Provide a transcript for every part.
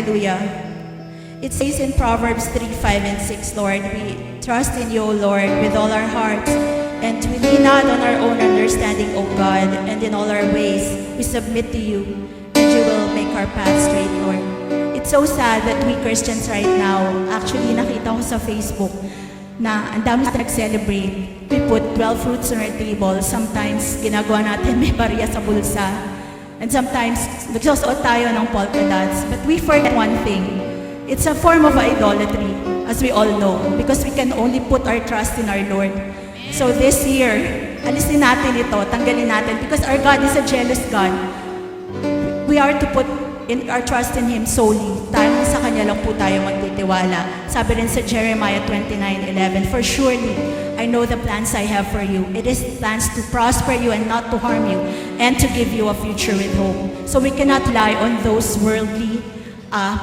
Hallelujah. It says in Proverbs 3:5 and 6, Lord, we trust in you, O Lord, with all our hearts, and we lean not on our own understanding, O God, and in all our ways we submit to you, and you will make our path straight, Lord. It's so sad that we Christians right now, actually nakita ko sa Facebook, na ang dami nag-celebrate. We put 12 fruits on our table. Sometimes, ginagawa natin may barya sa bulsa. And sometimes, nagsusuot tayo ng polka dots. But we forget one thing. It's a form of idolatry, as we all know, because we can only put our trust in our Lord. So this year, alisin natin ito, tanggalin natin, because our God is a jealous God. We are to put in our trust in Him solely. Dahil sa Kanya lang po tayo magtitiwala. Sabi rin sa Jeremiah 29:11, "For surely I know the plans I have for you. It is plans to prosper you and not to harm you, and to give you a future with hope." So we cannot rely on those worldly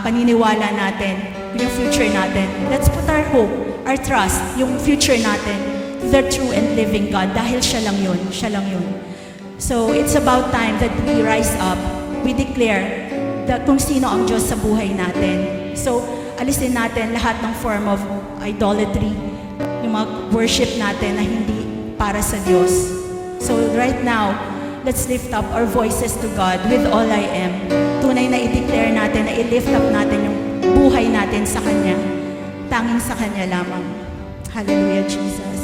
paniniwala natin, yung future natin. Let's put our hope, our trust, yung future natin, to the true and living God. Dahil siya lang yun, siya lang yun. So it's about time that we rise up. We declare kung sino ang Diyos sa buhay natin. So, alisin natin lahat ng form of idolatry, yung mga worship natin na hindi para sa Diyos. So, right now, let's lift up our voices to God with all I am. Tunay na i-declare natin, na i-lift up natin yung buhay natin sa Kanya. Tanging sa Kanya lamang. Hallelujah, Jesus.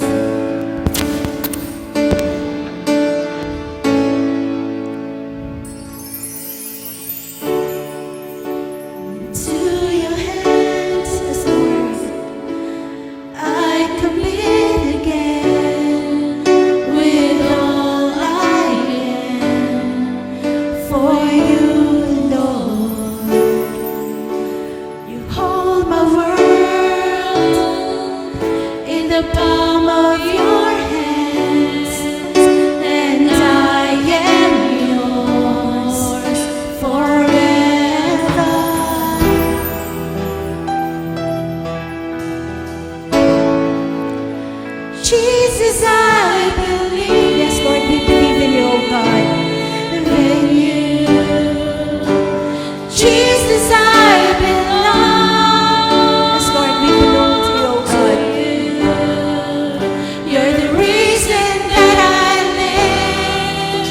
The palm of your hands, and I am yours forever. Jesus, I believe. Yes, Lord, we believe in you, O God. In you. Jesus, I belong. Yes, Lord, we belong to you, O God. You're the reason that I live,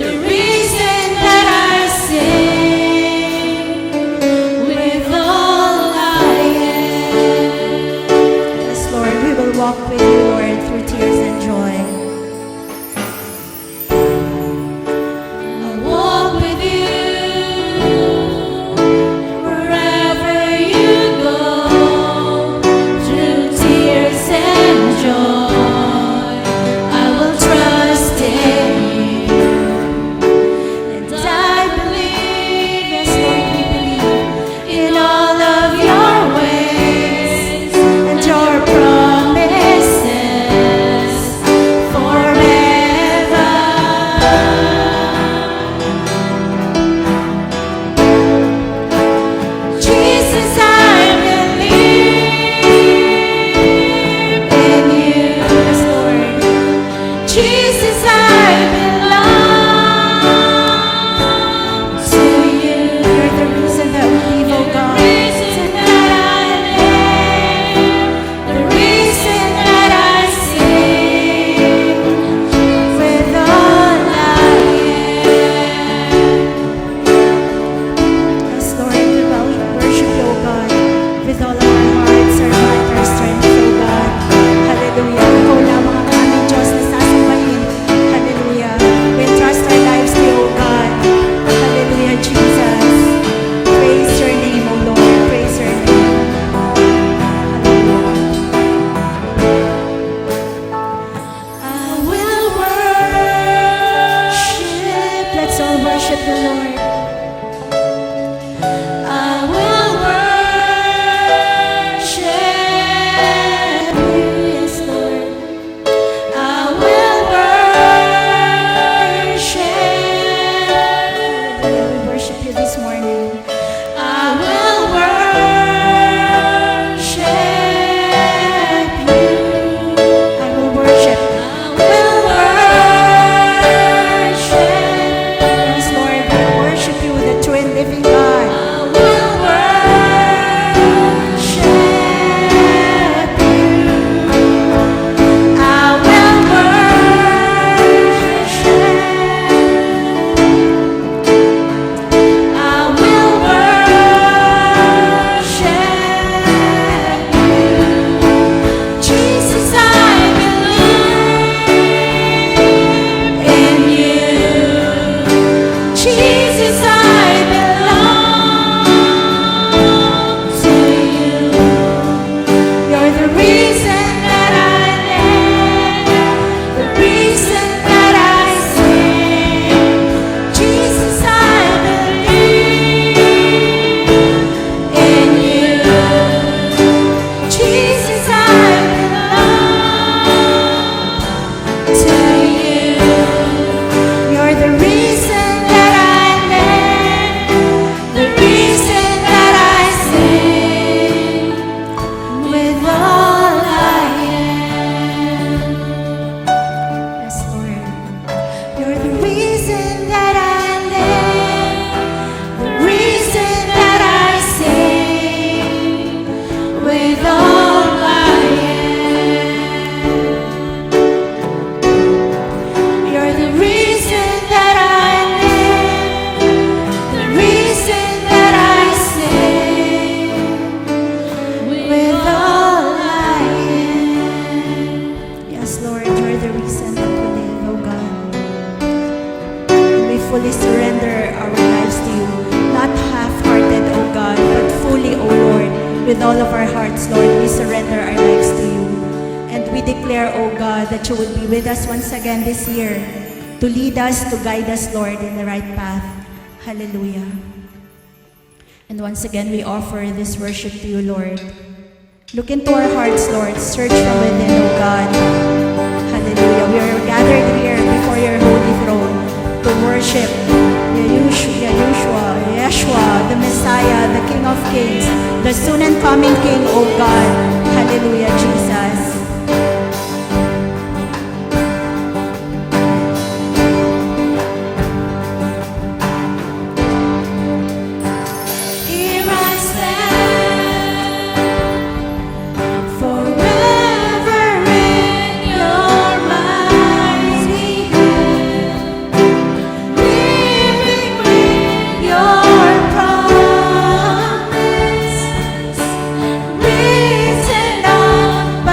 the reason that I sing with all I am. Yes, Lord, we will walk with you, Lord, through tears and joy. with all I am. You're the reason that I live, the reason that I sing, with all I am. Yes, Lord, you're the reason that we live, oh God. And we fully surrender our lives to you, not half-hearted, oh God, but fully, oh Lord, with all of our hearts, Lord, we surrender our lives to you. And we declare, oh God, that you would be with us once again this year to lead us, to guide us, Lord, in the right path. Hallelujah. And once again, we offer this worship to you, Lord. Look into our hearts, Lord. Search from within, oh God. Hallelujah. We are gathered here before your holy throne to worship Yeshua, the Messiah, the King of Kings, the soon and coming King, oh God. Hallelujah, Jesus. Here I stand, forever in your mighty hand, living with your promises, written on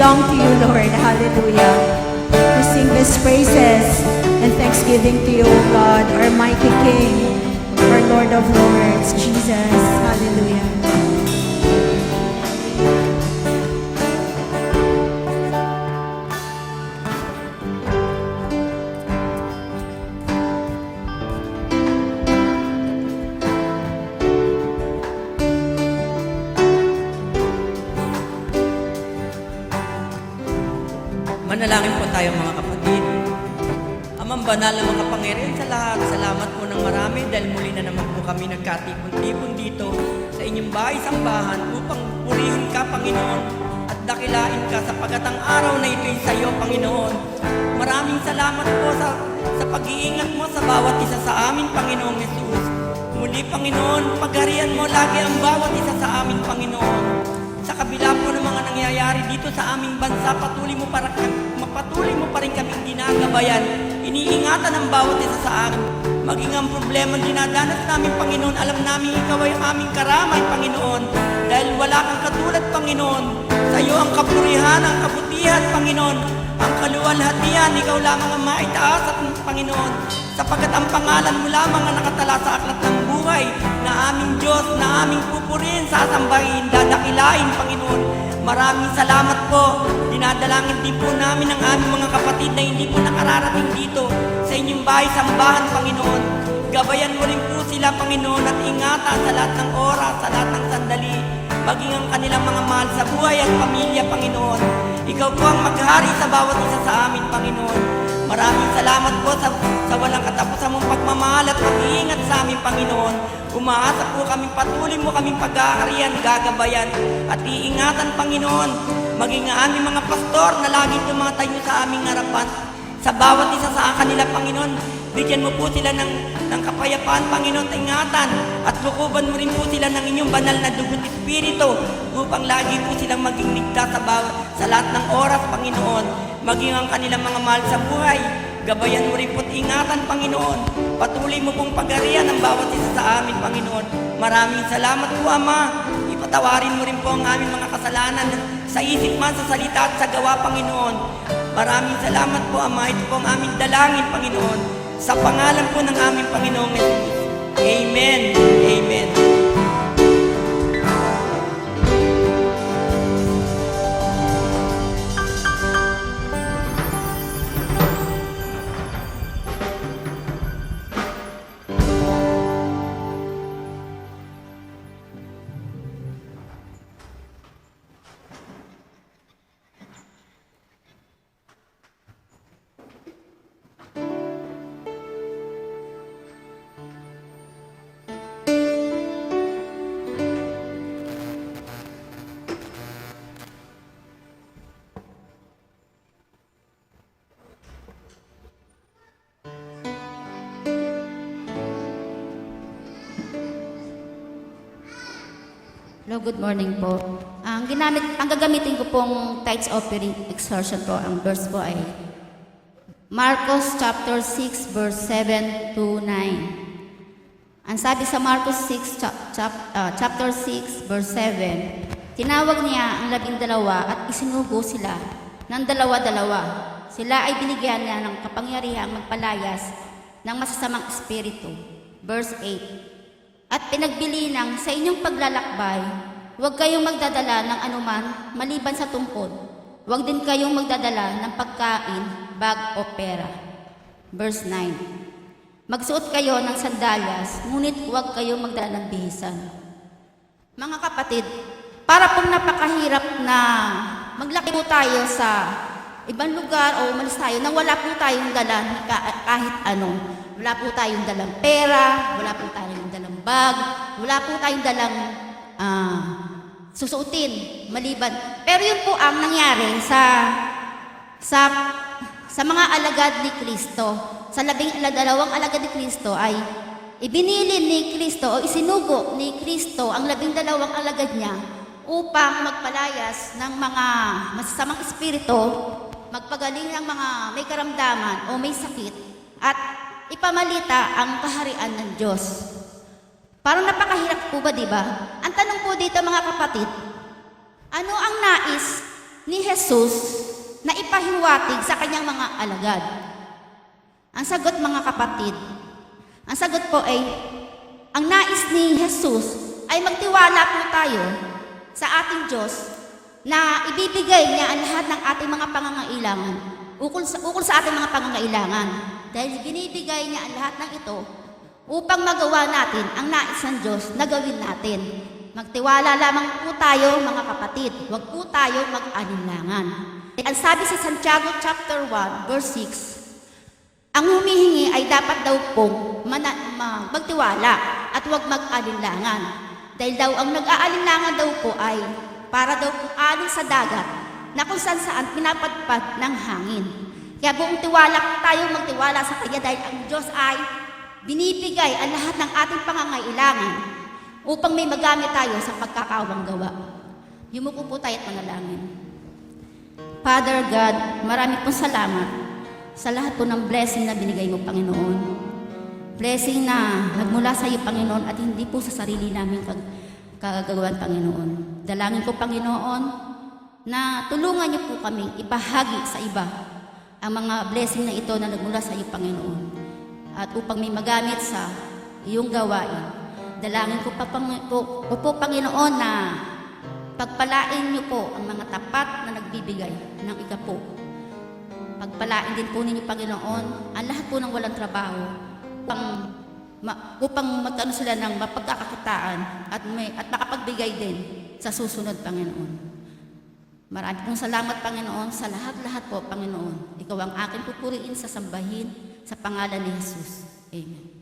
belong to you, Lord. Hallelujah. We sing these praises and thanksgiving to you, O God, our mighty King, our Lord of Lords, Jesus. Hallelujah. Manalangin po tayo mga kapatid. Amang banal na mga Panginoon sa lahat, salamat po ng marami dahil muli na naman po kami nagkatipon-tipon dito sa inyong bahay-sambahan upang purihin ka, Panginoon, at dakilain ka sapagat ang araw na ito'y sa iyo, Panginoon. Maraming salamat po sa pag-iingat mo sa bawat isa sa amin, Panginoong Jesus. Muli, Panginoon, pagharian mo lagi ang bawat isa sa amin, Panginoon. Sa kabila po ng mga nangyayari dito sa aming bansa, patuloy mo pa rin kaming ginagabayan. Iniingatan ang bawat isa sa amin. Maging ang problema dinadanas namin, Panginoon, alam namin ikaw ay aming karamay, Panginoon. Dahil wala kang katulad, Panginoon. Sa iyo ang kapurihan, ang kabutihan, Panginoon. Ang kaluwalhatian, ikaw lamang ang maitaas at Panginoon. Sapagat ang pangalan mo lamang ang nakatala sa aklat ng buhay na aming Diyos, na aming pupurihin, sasambahin, dadakilain, Panginoon. Maraming salamat po. Dinadalangin din po namin ang aming mga kapatid na hindi po nakararating dito sa inyong bahay-sambahan, Panginoon. Gabayan mo rin po sila, Panginoon, at ingatan sa lahat ng oras, sa lahat ng sandali, maging ang kanilang mga mahal sa buhay at pamilya, Panginoon. Ikaw po ang maghari sa bawat isa sa amin, Panginoon. Maraming salamat po sa walang katapusan mong pagmamahal at pag-iingat sa amin, Panginoon. Umaasa po kami, patuloy mo kaming pag-aarian, gagabayan at iingatan, Panginoon. Maging ang aming mga pastor na laging tumatayo sa aming harapan. Sa bawat isa sa kanila, Panginoon, bigyan mo po sila ng kapayapaan, Panginoon, at ingatan. At lukuban mo rin po sila ng inyong banal na dugo't espiritu upang lagi po silang maging ligtas sa lahat ng oras, Panginoon. Maging ang kanilang mga mahal sa buhay. Gabayan mo rin po't ingatan, Panginoon. Patuloy mo pong pagharian ang bawat isa sa amin, Panginoon. Maraming salamat po, Ama. Ipatawarin mo rin po ang aming mga kasalanan sa isip man, sa salita at sa gawa, Panginoon. Maraming salamat po, Ama. Ito po ang aming dalangin, Panginoon. Sa pangalan po ng aming Panginoong Jesus. Amen. Amen. Hello, good morning po. Ang gagamitin ko pong tithes offering exertion po, ang verse po ay Marcos chapter 6 verse 7 to 9. Ang sabi sa Marcos 6 chapter 6 verse 7, tinawag niya ang 12 at isinugo sila ng dalawa-dalawa. Sila ay binigyan niya ng kapangyarihang magpalayas ng masasamang espiritu. Verse 8, at pinagbili ng sa inyong paglalakbay, huwag kayong magdadala ng anuman maliban sa tungkod. Huwag din kayong magdadala ng pagkain, bag o pera. Verse 9, magsuot kayo ng sandalyas, ngunit huwag kayong magdala ng bihisan. Mga kapatid, para pong napakahirap na maglaki po tayo sa ibang lugar o umalis tayo nang wala po tayong dala kahit ano. Wala po tayong dalang pera, wala po tayong dalang bag, wala po tayong dalang susuotin maliban. Pero yun po ang nangyari sa mga alagad ni Kristo. Sa 12 alagad ni Kristo ay ibinili ni Kristo o isinugo ni Kristo ang 12 alagad niya upang magpalayas ng mga masasamang espiritu, magpagaling ng mga may karamdaman o may sakit, at ipamalita ang kaharian ng Diyos. Parang napakahirap po ba, di ba? Ang tanong po dito, mga kapatid, ano ang nais ni Jesus na ipahiwatig sa kanyang mga alagad? Ang sagot, mga kapatid, ang sagot po ay, ang nais ni Jesus ay magtiwala po tayo sa ating Diyos na ibibigay niya ang lahat ng ating mga pangangailangan, ukol sa ating mga pangangailangan. Dahil binibigay niya ang lahat ng ito upang magawa natin ang nais ng Diyos na gawin natin. Magtiwala lamang po tayo, mga kapatid. Huwag po tayo mag-alinlangan. Ang sabi sa Santiago chapter 1, verse 6, ang humihingi ay dapat daw pong magtiwala at huwag mag-alinlangan. Dahil daw ang nag-aalinlangan daw po ay para daw po alin sa dagat na kung saan pinapadpad ng hangin. Kaya buong tiwala po tayo magtiwala sa Kanya dahil ang Diyos ay binibigay ang lahat ng ating pangangailangan upang may magamit tayo sa pagkakawang gawa. Yumuko po tayo at manalangin. Father God, marami pong salamat sa lahat po ng blessing na binigay mo, Panginoon. Blessing na nagmula sa iyo, Panginoon, at hindi po sa sarili namin kagagawan, Panginoon. Dalangin ko, Panginoon, na tulungan niyo po kami ibahagi sa iba ang mga blessing na ito na nagmula sa iyo, Panginoon. At upang may magamit sa iyong gawain. Dalangin ko po, Panginoon, na pagpalain niyo po ang mga tapat na nagbibigay ng ikapo. Pagpalain din po ninyo, Panginoon, ang lahat po ng walang trabaho upang magkaroon sila ng mapagkakakitaan at makapagbigay din sa susunod, Panginoon. Marami pong salamat, Panginoon, sa lahat-lahat po, Panginoon. Ikaw ang aking pupuriin, sasambahin sa pangalan ni Jesus. Amen.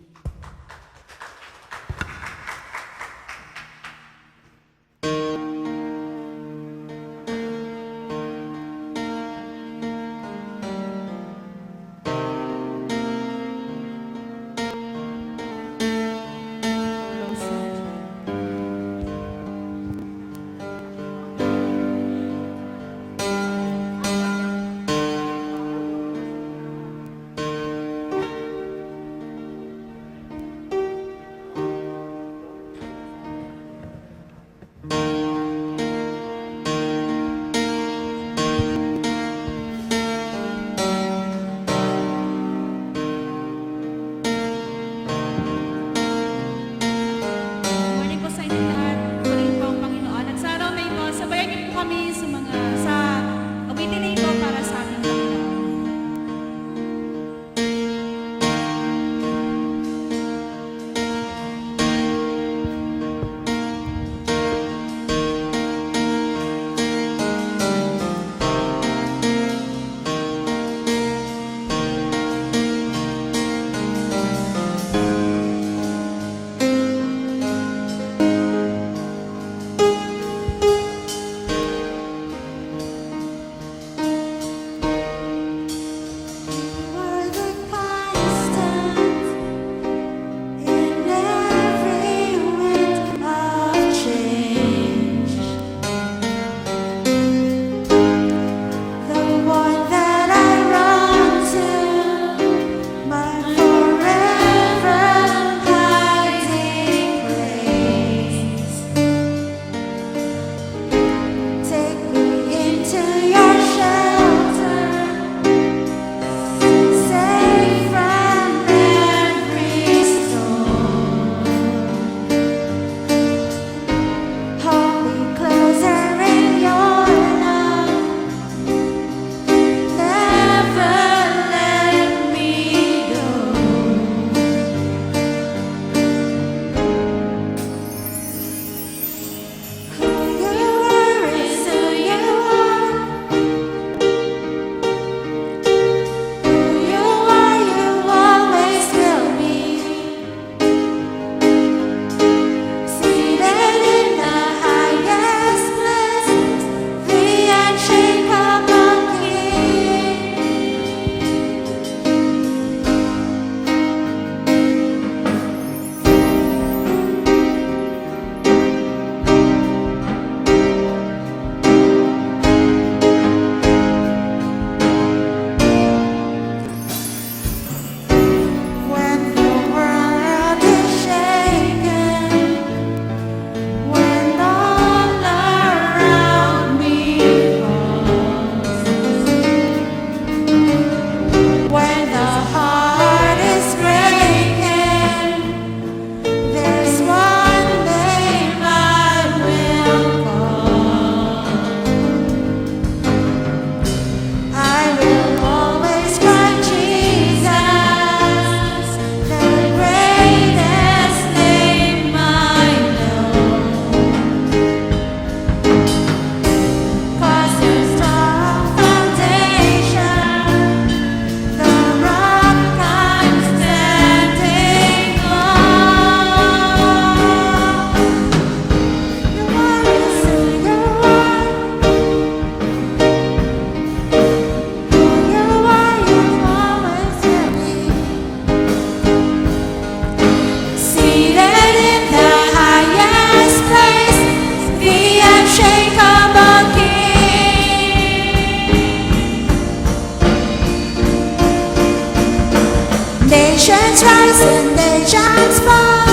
Nations rise and nations fall.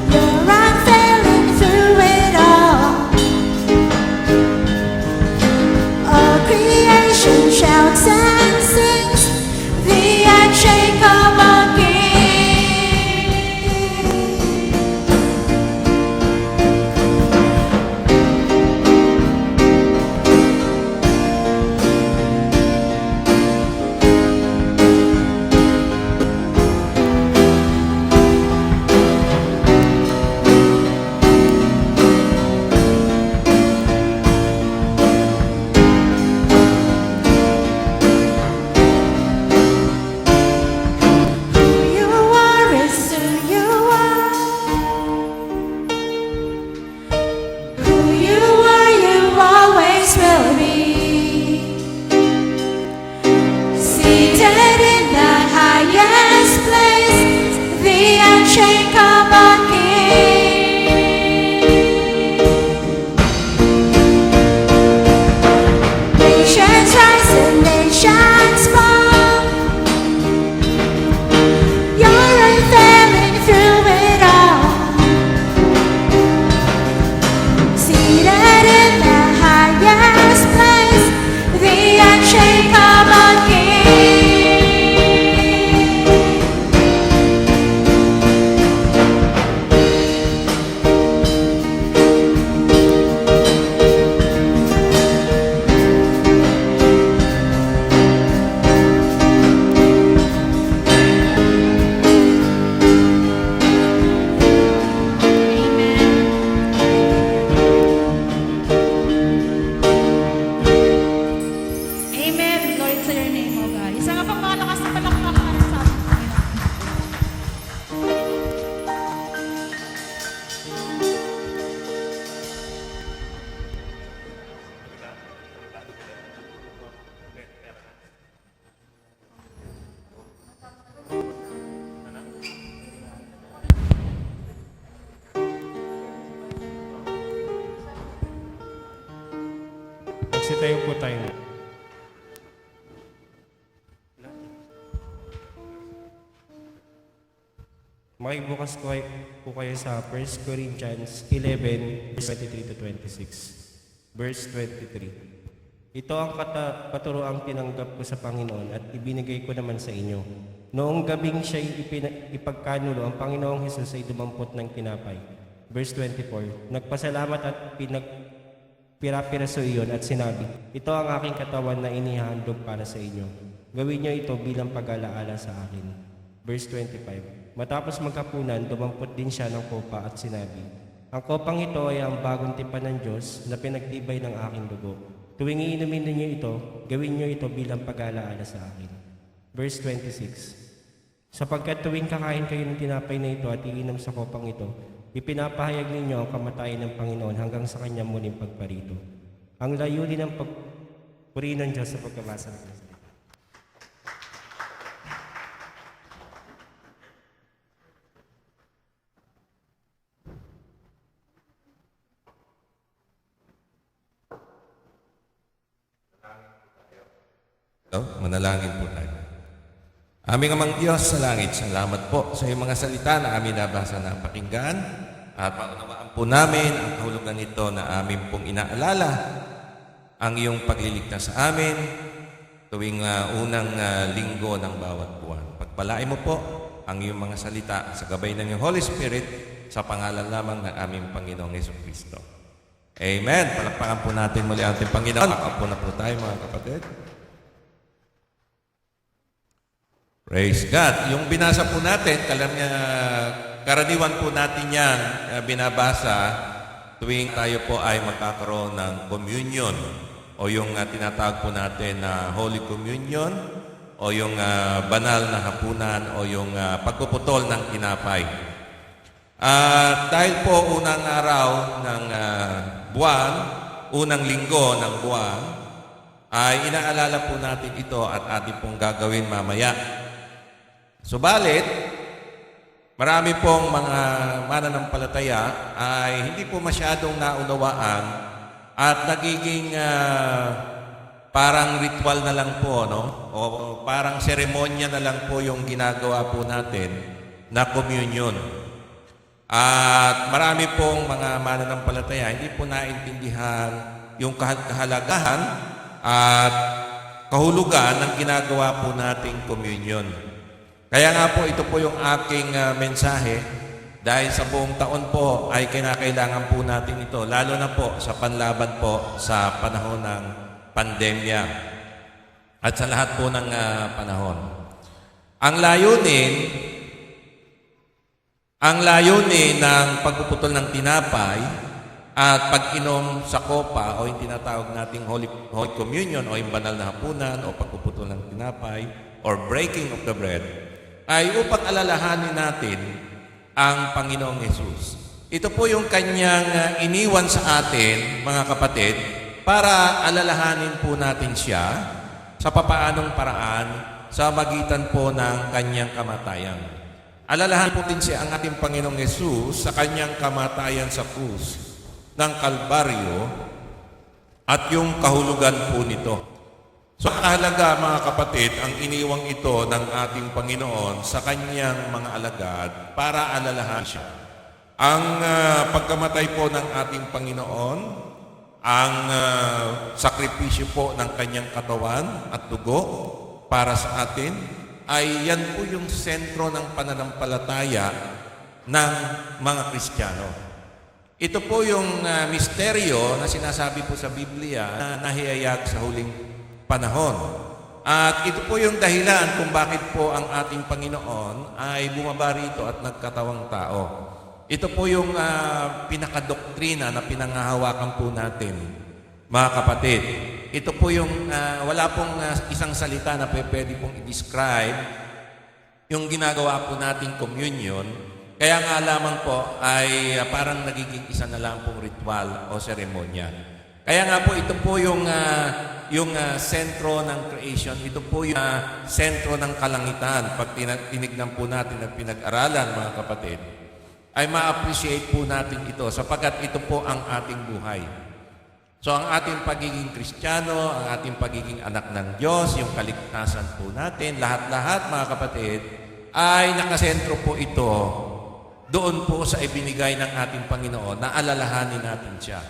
You're unfailing through it all. All creation shouts and sings the unshakable King. Who you are is who you are. Who you are, you always will be. Seated in the highest place, the unshakable King. Nations rise and nations fall. You're unfailing through it all. Seated in the highest place, the unshakable King. Amen. Glory to your name, O God. Isa nga pang malakas na palakpakan sa ating Panginoon. Magsitayo po tayo. Makibukas po kayo sa 1 Corinthians 11, verse 23 to 26. Verse 23. Ito ang katuroang tinanggap ko sa Panginoon at ibinigay ko naman sa inyo. Noong gabing siya'y ipagkanulo, ang Panginoong Hesus ay dumampot ng tinapay. Verse 24. Nagpasalamat at pinagpirapiraso iyon at sinabi, ito ang aking katawan na inihandog para sa inyo. Gawin niyo ito bilang pag-alaala sa akin. Verse 25. Matapos magkapunan, dumampot din siya ng kopa at sinabi, ang kopang ito ay ang bagong tipan ng Diyos na pinagtibay ng aking dugo. Tuwing iinumin ninyo ito, gawin niyo ito bilang pag-alaala sa akin. Verse 26. Sapagkat tuwing kakain kayo ng tinapay na ito at iinom sa kopang ito, ipinapahayag ninyo ang kamatayan ng Panginoon hanggang sa kanyang muling pagparito. Ang layunin ng pagpuri ng Diyos sa pagkabasa ng Diyos. Manalangin po tayo. Aming amang Diyos sa langit, salamat po sa iyong mga salita na amin nabasa na pakinggan at maunawaan po namin ang kahulugan nito na amin pong inaalala ang iyong pagliligtas sa amin tuwing unang linggo ng bawat buwan. Pagpalain mo po ang iyong mga salita sa gabay ng iyong Holy Spirit sa pangalan lamang ng aming Panginoong Jesucristo. Amen. Palakpakan po natin muli ang ating Panginoon. Pakaupo na po tayo mga kapatid. Praise God. Yung binasa po natin, karaniwan po natin yan binabasa tuwing tayo po ay magkakaroon ng communion o yung tinatawag po natin na Holy Communion o yung banal na hapunan o yung pagpuputol ng tinapay. Dahil po unang araw ng buwan, unang linggo ng buwan, ay inaalala po natin ito at ating pong gagawin mamaya. Subalit, marami pong mga mananampalataya ay hindi po masyadong naunawaan at nagiging parang ritual na lang po, no? O parang seremonya na lang po yung ginagawa po natin na communion. At marami pong mga mananampalataya, hindi po naintindihan yung kahalagahan at kahulugan ng ginagawa po nating communion. Kaya nga po, ito po yung aking mensahe dahil sa buong taon po ay kinakailangan po natin ito, lalo na po sa panlaban po sa panahon ng pandemya at sa lahat po ng panahon. Ang layunin ng pagpuputol ng tinapay at pag-inom sa kopa o yung tinatawag nating Holy Communion o yung banal na hapunan o pagpuputol ng tinapay or breaking of the bread ay upang alalahanin natin ang Panginoong Hesus. Ito po yung kanyang iniwan sa atin, mga kapatid, para alalahanin po natin siya sa papaanong paraan sa magitan po ng kanyang kamatayan. Alalahanin po din siya ang ating Panginoong Hesus sa kanyang kamatayan sa krus ng Kalbaryo at yung kahulugan po nito. So, kahalaga mga kapatid, ang iniwang ito ng ating Panginoon sa kanyang mga alagad para alalahanin siya. Ang pagkamatay po ng ating Panginoon, ang sakripisyo po ng kanyang katawan at dugo para sa atin, ay yan po yung sentro ng pananampalataya ng mga Kristiyano. Ito po yung misteryo na sinasabi po sa Biblia na nahihayag sa huling panahon. At ito po yung dahilan kung bakit po ang ating Panginoon ay bumaba rito at nagkatawang tao. Ito po yung pinakadoktrina na pinangahawakan po natin, mga kapatid. Ito po yung wala pong isang salita na pwede pong i-describe yung ginagawa po nating communion. Kaya nga lamang po ay parang nagiging isa na lang pong ritual o seremonya. Kaya nga po ito po yung sentro ng creation. Ito po yung sentro ng kalangitan. Pag tinignan po natin at pinag-aralan, mga kapatid, ay ma-appreciate po natin ito sapagkat ito po ang ating buhay. So ang ating pagiging Kristiyano, ang ating pagiging anak ng Diyos, yung kaligtasan po natin, lahat-lahat mga kapatid, ay nakasentro po ito doon po sa ibinigay ng ating Panginoon na alalahanin natin siya.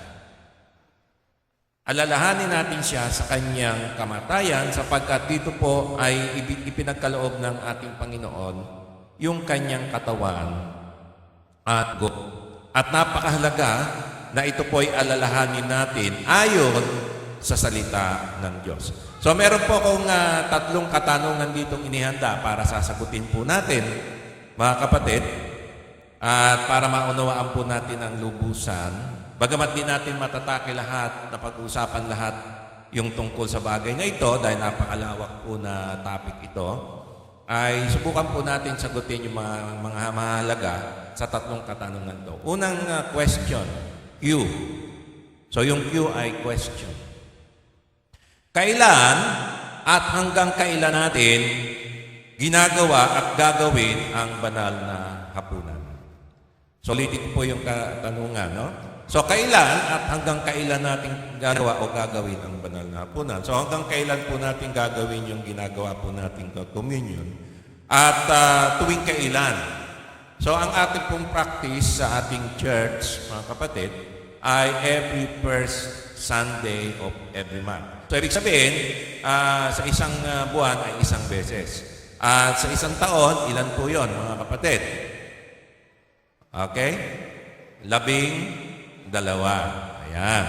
Alalahanin natin siya sa kanyang kamatayan sapagkat dito po ay ipinagkaloob ng ating Panginoon yung kanyang katawan at go. At napakahalaga na ito po ay alalahanin natin ayon sa salita ng Diyos. So meron po akong tatlong katanungan ditong inihanda para sasagutin po natin, mga kapatid, at para maunawaan po natin ang lubusan. Bagamat di natin matatake lahat, napag-usapan lahat yung tungkol sa bagay na ito dahil napakalawak po na topic ito, ay subukan po natin sagutin yung mga mahalaga sa tatlong katanungan to. Unang question, Q. So yung Q ay question. Kailan at hanggang kailan natin ginagawa at gagawin ang banal na hapunan? So ulitin po yung katanungan, no? So kailan at hanggang kailan natin gagawa o gagawin ang banal na hapunan? So hanggang kailan po natin gagawin yung ginagawa po nating communion? At tuwing kailan? So ang ating pong practice sa ating church, mga kapatid, ay every first Sunday of every month. So ibig sabihin, sa isang buwan ay isang beses. At sa isang taon, ilan po yon, mga kapatid? Okay? 12. Ayan.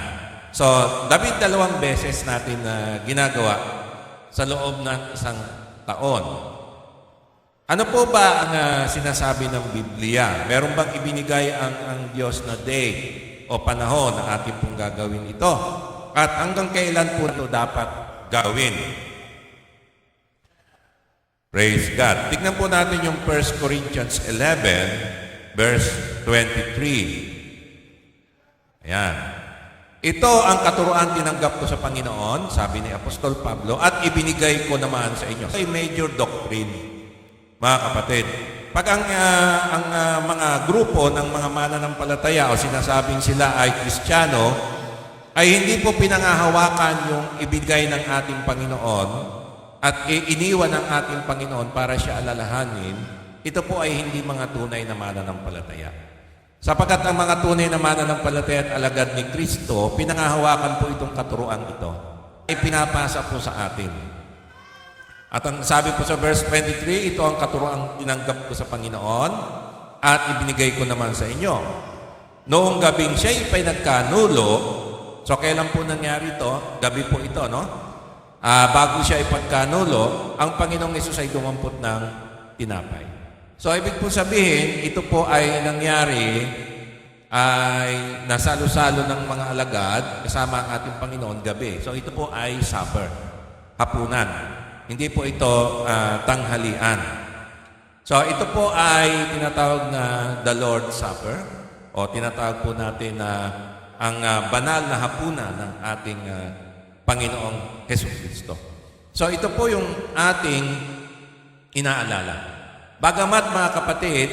So, 12 beses natin ginagawa sa loob ng isang taon. Ano po ba ang sinasabi ng Biblia? Meron bang ibinigay ang Diyos na day o panahon na ating pong gagawin ito? At hanggang kailan po ito dapat gawin? Praise God. Tignan po natin yung 1 Corinthians 11, verse 23. Ayan. Ito ang katuruan tinanggap ko sa Panginoon, sabi ni Apostol Pablo, at ibinigay ko naman sa inyo. Ito ay major doctrine, mga kapatid. Pag ang mga grupo ng mga mananampalataya o sinasabing sila ay Kristiyano, ay hindi po pinangahawakan yung ibigay ng ating Panginoon at iniwan ng ating Panginoon para siya alalahanin, ito po ay hindi mga tunay na mananampalataya. Sapagkat ang mga tunay na mananampalataya at alagad ni Kristo, pinangahawakan po itong katuruan ito. Ay pinapasa po sa atin. At ang sabi po sa verse 23, ito ang katuruan tinanggap ko sa Panginoon at ibinigay ko naman sa inyo. Noong gabing siya'y nagkanulo, so kailan po nangyari ito? Gabi po ito, no? Bago siya ipagkanulo, ang Panginoong Hesus ay dumampot ng tinapay. So, ibig po sabihin, ito po ay nangyari, ay nasalo-salo ng mga alagad kasama ang ating Panginoon gabi. So, ito po ay supper, hapunan. Hindi po ito tanghalian. So, ito po ay tinatawag na the Lord's Supper o tinatawag po natin na ang banal na hapunan ng ating Panginoong Jesucristo. So, ito po yung ating inaalala. Bagamat mga kapatid,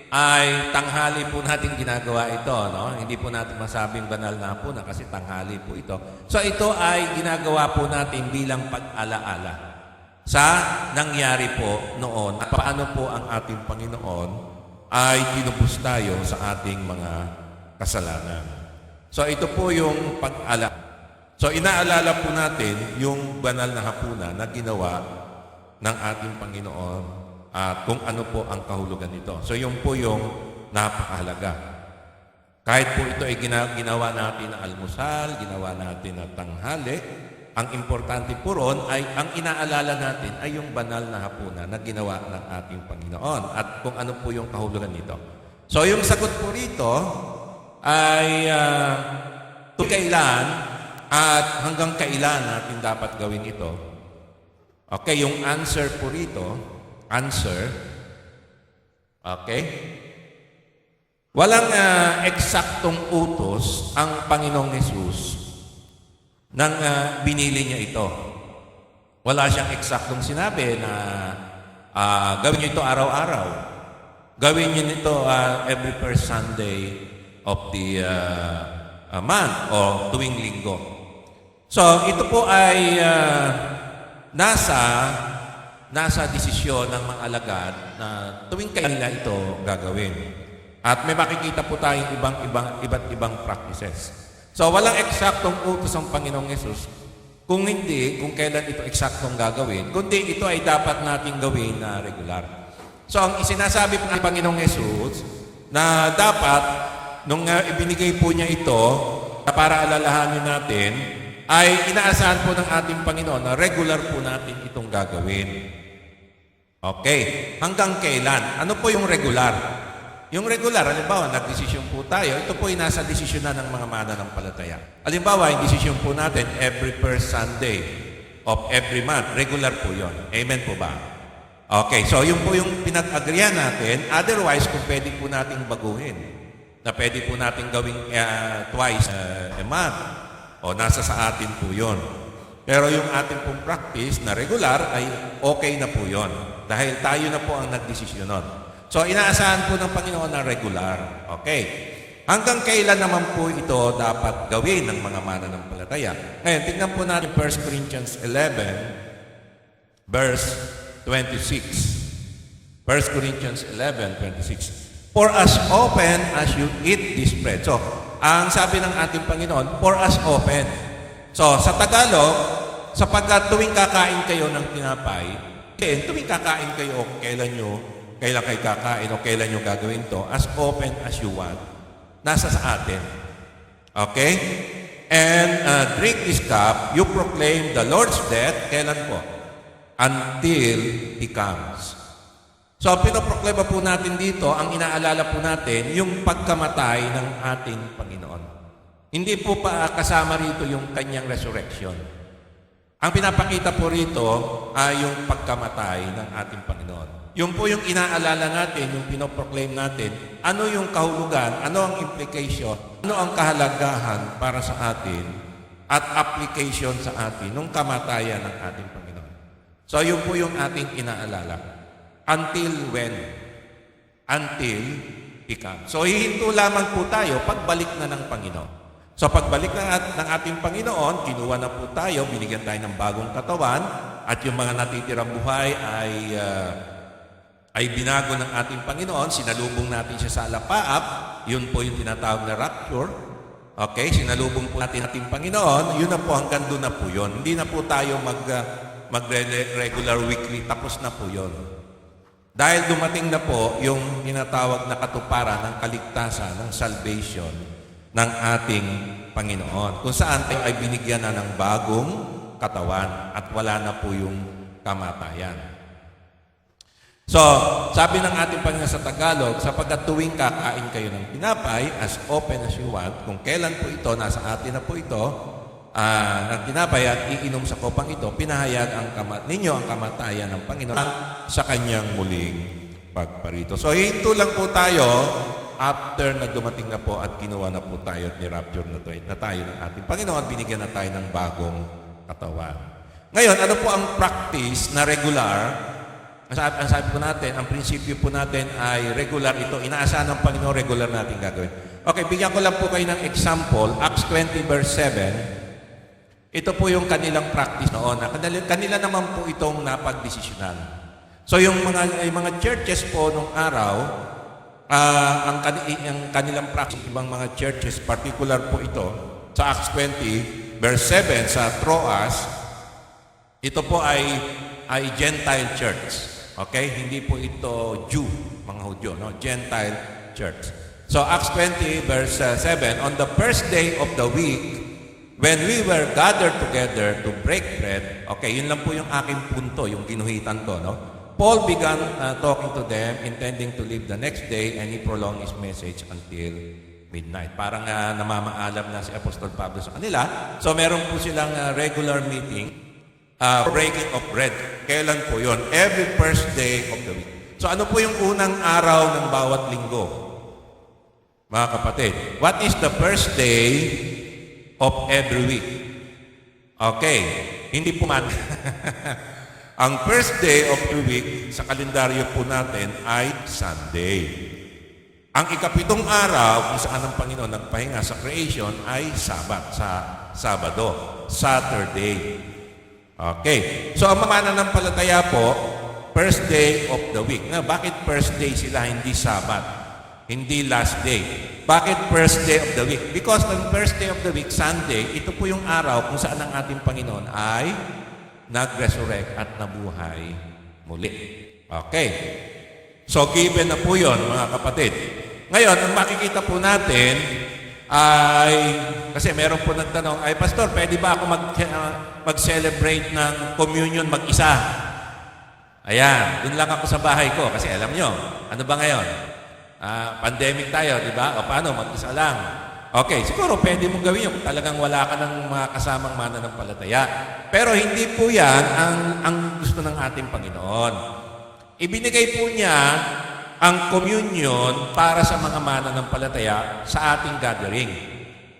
ay tanghali po natin ginagawa ito, no? Hindi po natin masabing banal na hapunan kasi tanghali po ito. So ito ay ginagawa po natin bilang pag-alaala sa nangyari po noon at paano po ang ating Panginoon ay tinubos tayo sa ating mga kasalanan. So ito po yung pag-ala. So inaalala po natin yung banal na hapunan na ginawa ng ating Panginoon at kung ano po ang kahulugan nito. So yun po yung napakahalaga. Kahit po ito ay ginawa natin na almusal, ginawa natin na tanghali, ang importante po ron ay ang inaalala natin ay yung banal na hapunan na ginawa ng ating Panginoon at kung ano po yung kahulugan nito. So yung sagot po rito ay kailan at hanggang kailan natin dapat gawin ito. Okay, yung answer po rito, okay? Walang eksaktong utos ang Panginoong Hesus nang binili niya ito. Wala siyang eksaktong sinabi na gawin niyo ito araw-araw. Gawin niyo ito every first Sunday of the month o tuwing linggo. So, ito po ay nasa desisyon ng mga alagad na tuwing kailan nila ito gagawin. At may makikita po tayong iba't ibang practices. So, walang eksaktong utos ang Panginoong Hesus kung kailan ito eksaktong gagawin, kundi ito ay dapat nating gawin na regular. So, ang isinasabi po ng Panginoong Hesus na dapat, nung ibinigay po niya ito, na para alalahanin natin, ay inaasahan po ng ating Panginoon na regular po natin itong gagawin. Okay. Hanggang kailan? Ano po yung regular? Yung regular, halimbawa, nagdesisyon po tayo, ito po ay nasa desisyon na ng mga mananampalataya. Halimbawa, yung desisyon po natin, every first Sunday of every month, regular po yon. Amen po ba? Okay, so yun po yung pinag-agreean natin. Otherwise, kung pwede po nating baguhin, na pwede po nating gawing twice a month, o nasa sa atin po yon. Pero yung ating pong practice na regular ay okay na po yon. Dahil tayo na po ang nagdesisyon nun. So, inaasahan po ng Panginoon na regular. Okay. Hanggang kailan naman po ito dapat gawin ng mga mananampalataya? Ngayon, tingnan po natin 1 Corinthians 11, verse 26. 1 Corinthians 11:26. For as often as you eat this bread. So, ang sabi ng ating Panginoon, for as often. So, sa Tagalog, sapagkat tuwing kakain kayo ng tinapay, tuwing kakain kayo, kailan kayo kakain o kailan nyo gagawin to, as often as you want, nasa sa atin. Okay? And drink this cup, you proclaim the Lord's death, kailan po? Until He comes. So, pinoproklema po natin dito, ang inaalala po natin, yung pagkamatay ng ating Panginoon. Hindi po pa kasama rito yung kanyang resurrection. Ang pinapakita po rito ay yung pagkamatay ng ating Panginoon. Yung po yung inaalala natin, yung pinoproclaim natin, ano yung kahulugan, ano ang implication, ano ang kahalagahan para sa atin at application sa atin nung kamatayan ng ating Panginoon. So, yun po yung ating inaalala. Until when? Until He comes. So, hihinto lamang po tayo pagbalik na ng Panginoon. So pagbalik ng ating Panginoon, kinuha na po tayo, binigyan tayo ng bagong katawan, at yung mga natitirang buhay ay binago ng ating Panginoon, sinalubong natin siya sa alapaap, yun po yung tinatawag na rapture. Okay, sinalubong po natin ating Panginoon, yun na po, hanggang doon na po yun. Hindi na po tayo mag-regular weekly, tapos na po yun. Dahil dumating na po yung tinatawag na katuparan ng kaligtasan, ng salvation ng ating Panginoon. Kung saan tayo ay binigyan na ng bagong katawan at wala na po yung kamatayan. So, sabi ng ating Panginoon sa Tagalog, sapagkat tuwing kakain kayo ng tinapay, as open as you want, kung kailan po ito, nasa atin na po ito, ng tinapay at iinom sa kopang ito, pinahayag ninyo ang kamatayan ng Panginoon sa kanyang muling pagparito. So, hinto lang po tayo after na dumating na po at kinuha na po tayo at ni-rapture na tayo ng ating Panginoon, binigyan na tayo ng bagong katawan. Ngayon, ano po ang practice na regular? Ang sabi po natin, ang prinsipyo po natin ay regular ito. Inaasahan ng Panginoon, regular natin gagawin. Okay, bigyan ko lang po kayo ng example. Acts 20 verse 7. Ito po yung kanilang practice noon. Kanila naman po itong napagdesisyonan. So yung mga churches po nung araw, ang kanilang practice, ibang mga churches, particular po ito, sa Acts 20, verse 7, sa Troas, ito po ay Gentile church. Okay? Hindi po ito Jew, mga Hudyo, no? Gentile church. So Acts 20, verse 7, on the first day of the week, when we were gathered together to break bread, okay, yun lang po yung aking punto, yung ginuhitan ko, no? Paul began talking to them, intending to leave the next day, and he prolonged his message until midnight. Parang namamaalam na si Apostol Pablo sa kanila. So meron po silang regular meeting, breaking of bread. Kailan po yon? Every first day of the week. So ano po yung unang araw ng bawat linggo? Mga kapatid, what is the first day of every week? Okay, hindi po man. Ang first day of the week sa kalendaryo po natin ay Sunday. Ang ikapitong araw kung saan ang Panginoon nagpahinga sa creation ay Sabado, Saturday. Okay. So ang mananampalataya po, first day of the week. Na bakit first day sila, hindi Sabbath? Hindi last day. Bakit first day of the week? Because the first day of the week, Sunday, ito po yung araw kung saan ang ating Panginoon ay nag-resurrect at nabuhay muli. Okay. So, given na po yun, mga kapatid. Ngayon, ang makikita po natin ay, kasi meron po nagtanong, ay, Pastor, pwede ba ako mag-celebrate ng communion mag-isa? Ayan, dun lang ako sa bahay ko. Kasi alam nyo, ano ba ngayon? Pandemic tayo, di ba? O paano, mag-isa lang. Okay, siguro pwede mong gawin yun kung talagang wala ka ng mga kasamang mananampalataya. Pero hindi po yan ang gusto ng ating Panginoon. Ibinigay po niya ang communion para sa mga mananampalataya sa ating gathering.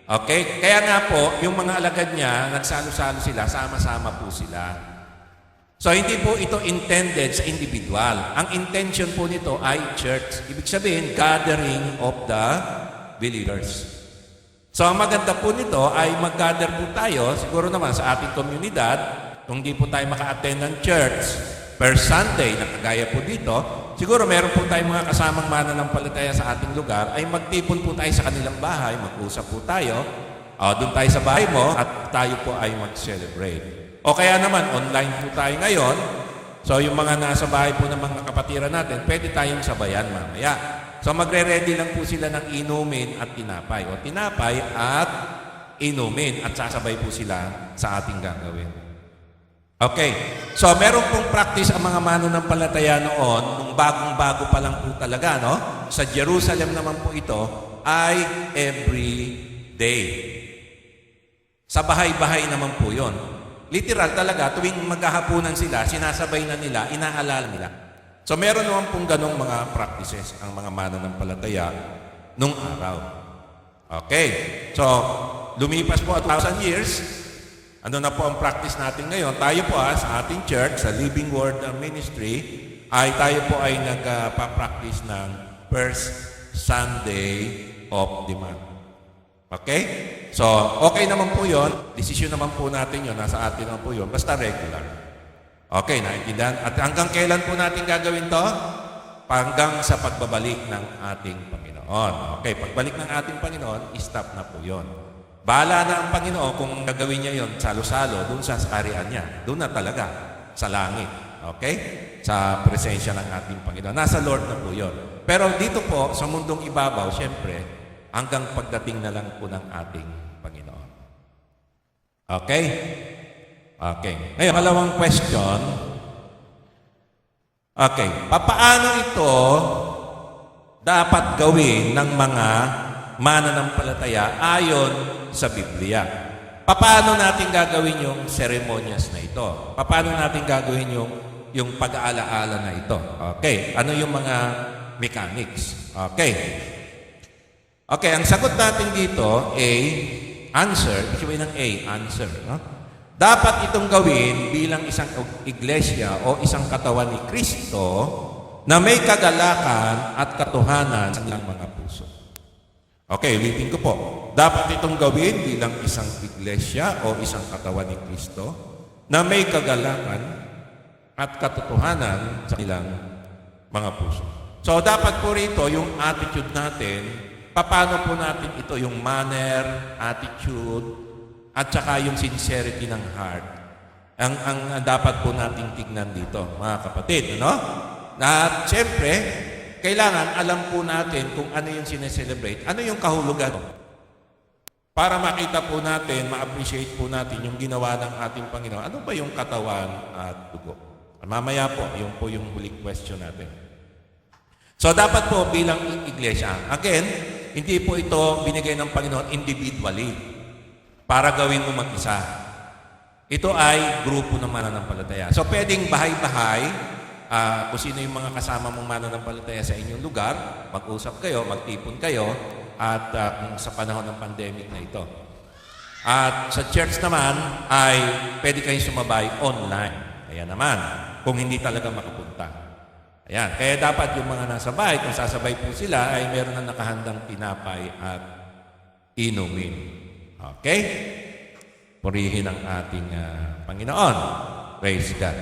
Okay? Kaya nga po, yung mga alagad niya, nagsalo-salo sila, sama-sama po sila. So, hindi po ito intended sa individual. Ang intention po nito ay church. Ibig sabihin, gathering of the believers. So, ang maganda po nito ay mag-gather po tayo, siguro naman sa ating komunidad, kung di po tayo maka-attend ng church per Sunday, na kagaya po dito, siguro meron po tayong mga kasamang mananampalataya sa ating lugar, ay magtipon po tayo sa kanilang bahay, mag-usap po tayo, doon tayo sa bahay mo, at tayo po ay mag-celebrate. O kaya naman, online po tayo ngayon, so yung mga nasa bahay po ng mga kapatiran natin, pwede tayong sabayan mamaya. So magre-ready lang po sila ng inumin at tinapay. O tinapay at inumin at sasabay po sila sa ating gagawin. Okay. So meron pong practice ang mga mananampalataya noon, nung bagong-bago pa lang po talaga, no? Sa Jerusalem naman po ito ay every day. Sa bahay-bahay naman po yon. Literal talaga, tuwing maghahapunan sila, sinasabay na nila, inaalala nila. So meron naman pong ganong mga practices ang mga mananampalataya nung araw. Okay. So, lumipas po 1,000 years. Ano na po ang practice natin ngayon? Tayo po sa ating church, sa Living Word Ministry, ay tayo po ay nagpa-practice ng first Sunday of the month. Okay? So, okay naman po yun. Desisyon naman po natin yun. Nasa atin naman po yun. Basta regular. Okay, naintindihan? At hanggang kailan po natin gagawin to? Hanggang sa pagbabalik ng ating Panginoon. Okay, pagbalik ng ating Panginoon, stop na po yun. Bahala na ang Panginoon kung gagawin niya yun salo-salo doon sa kaharian niya. Doon na talaga, sa langit. Okay? Sa presensya ng ating Panginoon. Nasa Lord na po yun. Pero dito po, sa mundong ibabaw, siyempre, hanggang pagdating na lang po ng ating Panginoon. Okay? Okay. Ngayon, kalawang question. Okay. Papaano ito dapat gawin ng mga mananampalataya ayon sa Biblia? Paano natin gagawin yung ceremonies na ito? Paano natin gagawin yung pag-aalaala na ito? Okay. Ano yung mga mechanics? Okay. Okay, ang sagot natin dito, A, answer. Ibig sabihin ng A, answer. No? Dapat itong gawin bilang isang iglesia o isang katawan ni Kristo na may kagalakan at katotohanan sa kanilang mga puso. Okay, ulitin ko po. Dapat itong gawin bilang isang iglesia o isang katawan ni Kristo na may kagalakan at katotohanan sa kanilang mga puso. So, dapat po rito yung attitude natin. Paano po natin ito, yung manner, attitude, at saka yung sincerity ng heart. Ang dapat po nating tignan dito, mga kapatid. No? Na siyempre, kailangan alam po natin kung ano yung sineselebrate, ano yung kahulugan. Para makita po natin, ma-appreciate po natin yung ginawa ng ating Panginoon. Ano ba yung katawan at dugo? Mamaya po, yung po yung huling question natin. So, dapat po bilang iglesia, again, hindi po ito binigay ng Panginoon individually para gawin mo mag-isa. Ito ay grupo ng mananampalataya. So, pwedeng bahay-bahay, kung sino yung mga kasama mong mananampalataya sa inyong lugar, mag-usap kayo, magtipon kayo, at sa panahon ng pandemic na ito. At sa church naman, ay pwede kayong sumabay online. Ayan naman, kung hindi talaga makapunta. Ayan. Kaya dapat yung mga nasa bahay, kung sasabay po sila, ay meron na nakahandang tinapay at inumin. Okay? Purihin ang ating Panginoon. Praise God.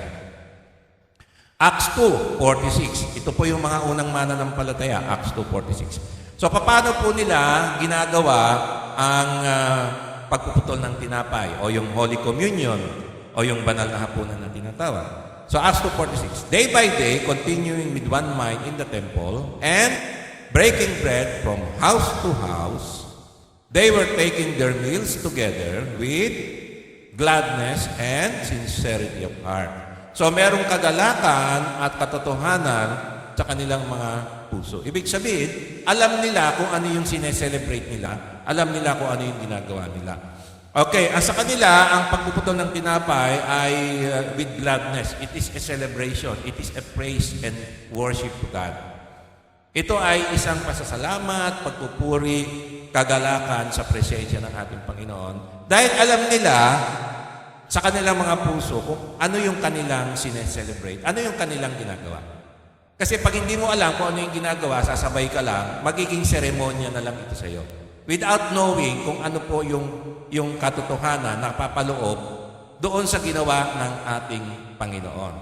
Acts 2:46. Ito po yung mga unang mananampalataya. Acts 2:46. So, paano po nila ginagawa ang pagpuputol ng tinapay o yung Holy Communion o yung banal na hapunan na tinatawag? So, Acts 2:46, day by day, continuing with one mind in the temple and breaking bread from house to house, they were taking their meals together with gladness and sincerity of heart. So, merong kagalakan at katotohanan sa kanilang mga puso. Ibig sabihin, alam nila kung ano yung sineselebrate nila, alam nila kung ano yung ginagawa nila. Okay, sa kanila, ang pagpuputol ng tinapay ay with gladness. It is a celebration. It is a praise and worship to God. Ito ay isang pasasalamat, pagpupuri, kagalakan sa presensya ng ating Panginoon. Dahil alam nila sa kanilang mga puso kung ano yung kanilang sineselebrate, ano yung kanilang ginagawa. Kasi pag hindi mo alam kung ano yung ginagawa, sasabay ka lang, magiging seremonya na lang ito sa iyo. Without knowing kung ano po yung katotohanan na papaloob doon sa ginawa ng ating Panginoon.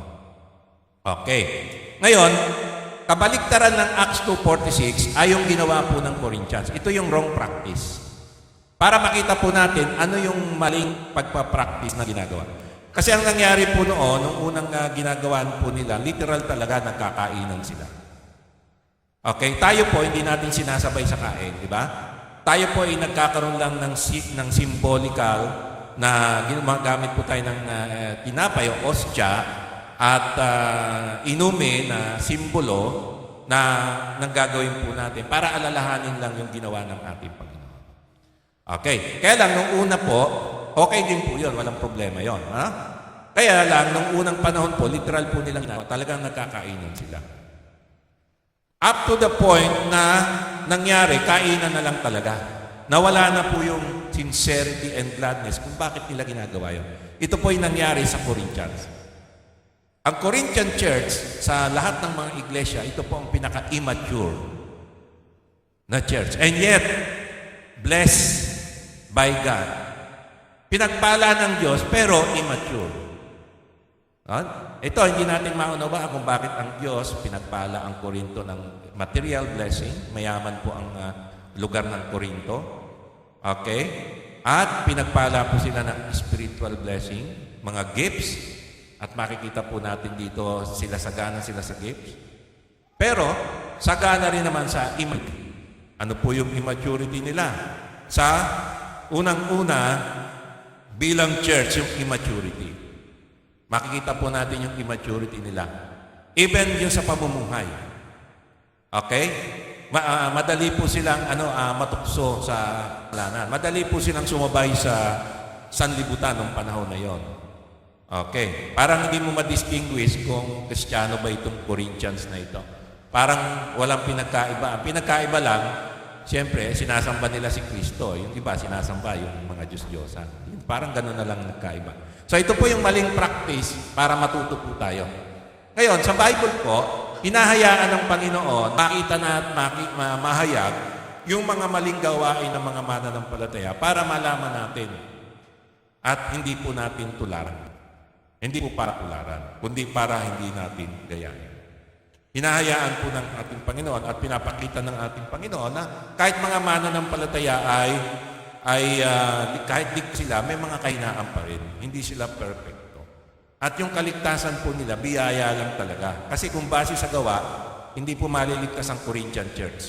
Okay. Ngayon, kabaliktaran ng Acts 2:46 ay yung ginawa po ng Corinthians. Ito yung wrong practice. Para makita po natin ano yung maling pagpapractice na ginagawa. Kasi ang nangyari po noon, nung unang ginagawaan po nila, literal talaga nagkakainan sila. Okay, tayo po hindi natin sinasabay sa kain, di ba? Tayo po ay nagkakaroon lang ng symbolical na ginagamit po tayo ng tinapay o ostya at inumin na simbolo na nanggagawin po natin para alalahanin lang yung ginawa ng ating Panginoon. Okay, kaya lang nung una po, okay din po yun, walang problema yun. Ha? Kaya lang, nung unang panahon po, literal po nilang ginawa, talagang nagkakainan sila. Up to the point na nangyari, kainan na lang talaga. Nawala na po yung sincerity and gladness kung bakit nila ginagawa yun. Ito po yung nangyari sa Corinthians. Ang Corinthian church, sa lahat ng mga iglesia, ito po ang pinaka-immature na church. And yet, blessed by God. Pinagpala ng Diyos pero immature. Ito, hindi natin maunawa kung bakit ang Diyos pinagpala ang Korinto ng material blessing. Mayaman po ang lugar ng Korinto. Okay? At pinagpala po sila ng spiritual blessing, mga gifts. At makikita po natin dito sagana sila sa gifts. Pero, sagana rin naman sa immaturity. Ano po yung immaturity nila? Sa unang-una, bilang church, yung immaturity. Makikita po natin yung immaturity nila. Even yung sa pamumuhay. Okay? Madali po silang matukso sa lanan. Madali po silang sumabay sa sanlibutan ng panahon na yon. Okay. Parang hindi mo ma-distinguish kung Kristiyano ba itong Corinthians na ito. Parang walang pinagkaiba. Ang pinagkaiba lang, siyempre, sinasamba nila si Kristo. Yung iba, sinasamba yung mga Diyos-Diyosan. Parang gano'n na lang nagkaiba. So ito po yung maling practice para matuto po tayo. Ngayon, sa Bible po, hinahayaan ng Panginoon, makita na at mahayag yung mga maling gawain ng mga mananampalataya para malaman natin at hindi po natin tularan. Hindi po para tularan, kundi para hindi natin gayahin. Hinahayaan po ng ating Panginoon at pinapakita ng ating Panginoon na kahit mga mananampalataya kahit di sila, may mga kahinaan pa rin. Hindi sila perfecto. At yung kaligtasan po nila, biyaya lang talaga. Kasi kung base sa gawa, hindi po maliligtas ang Corinthian Church.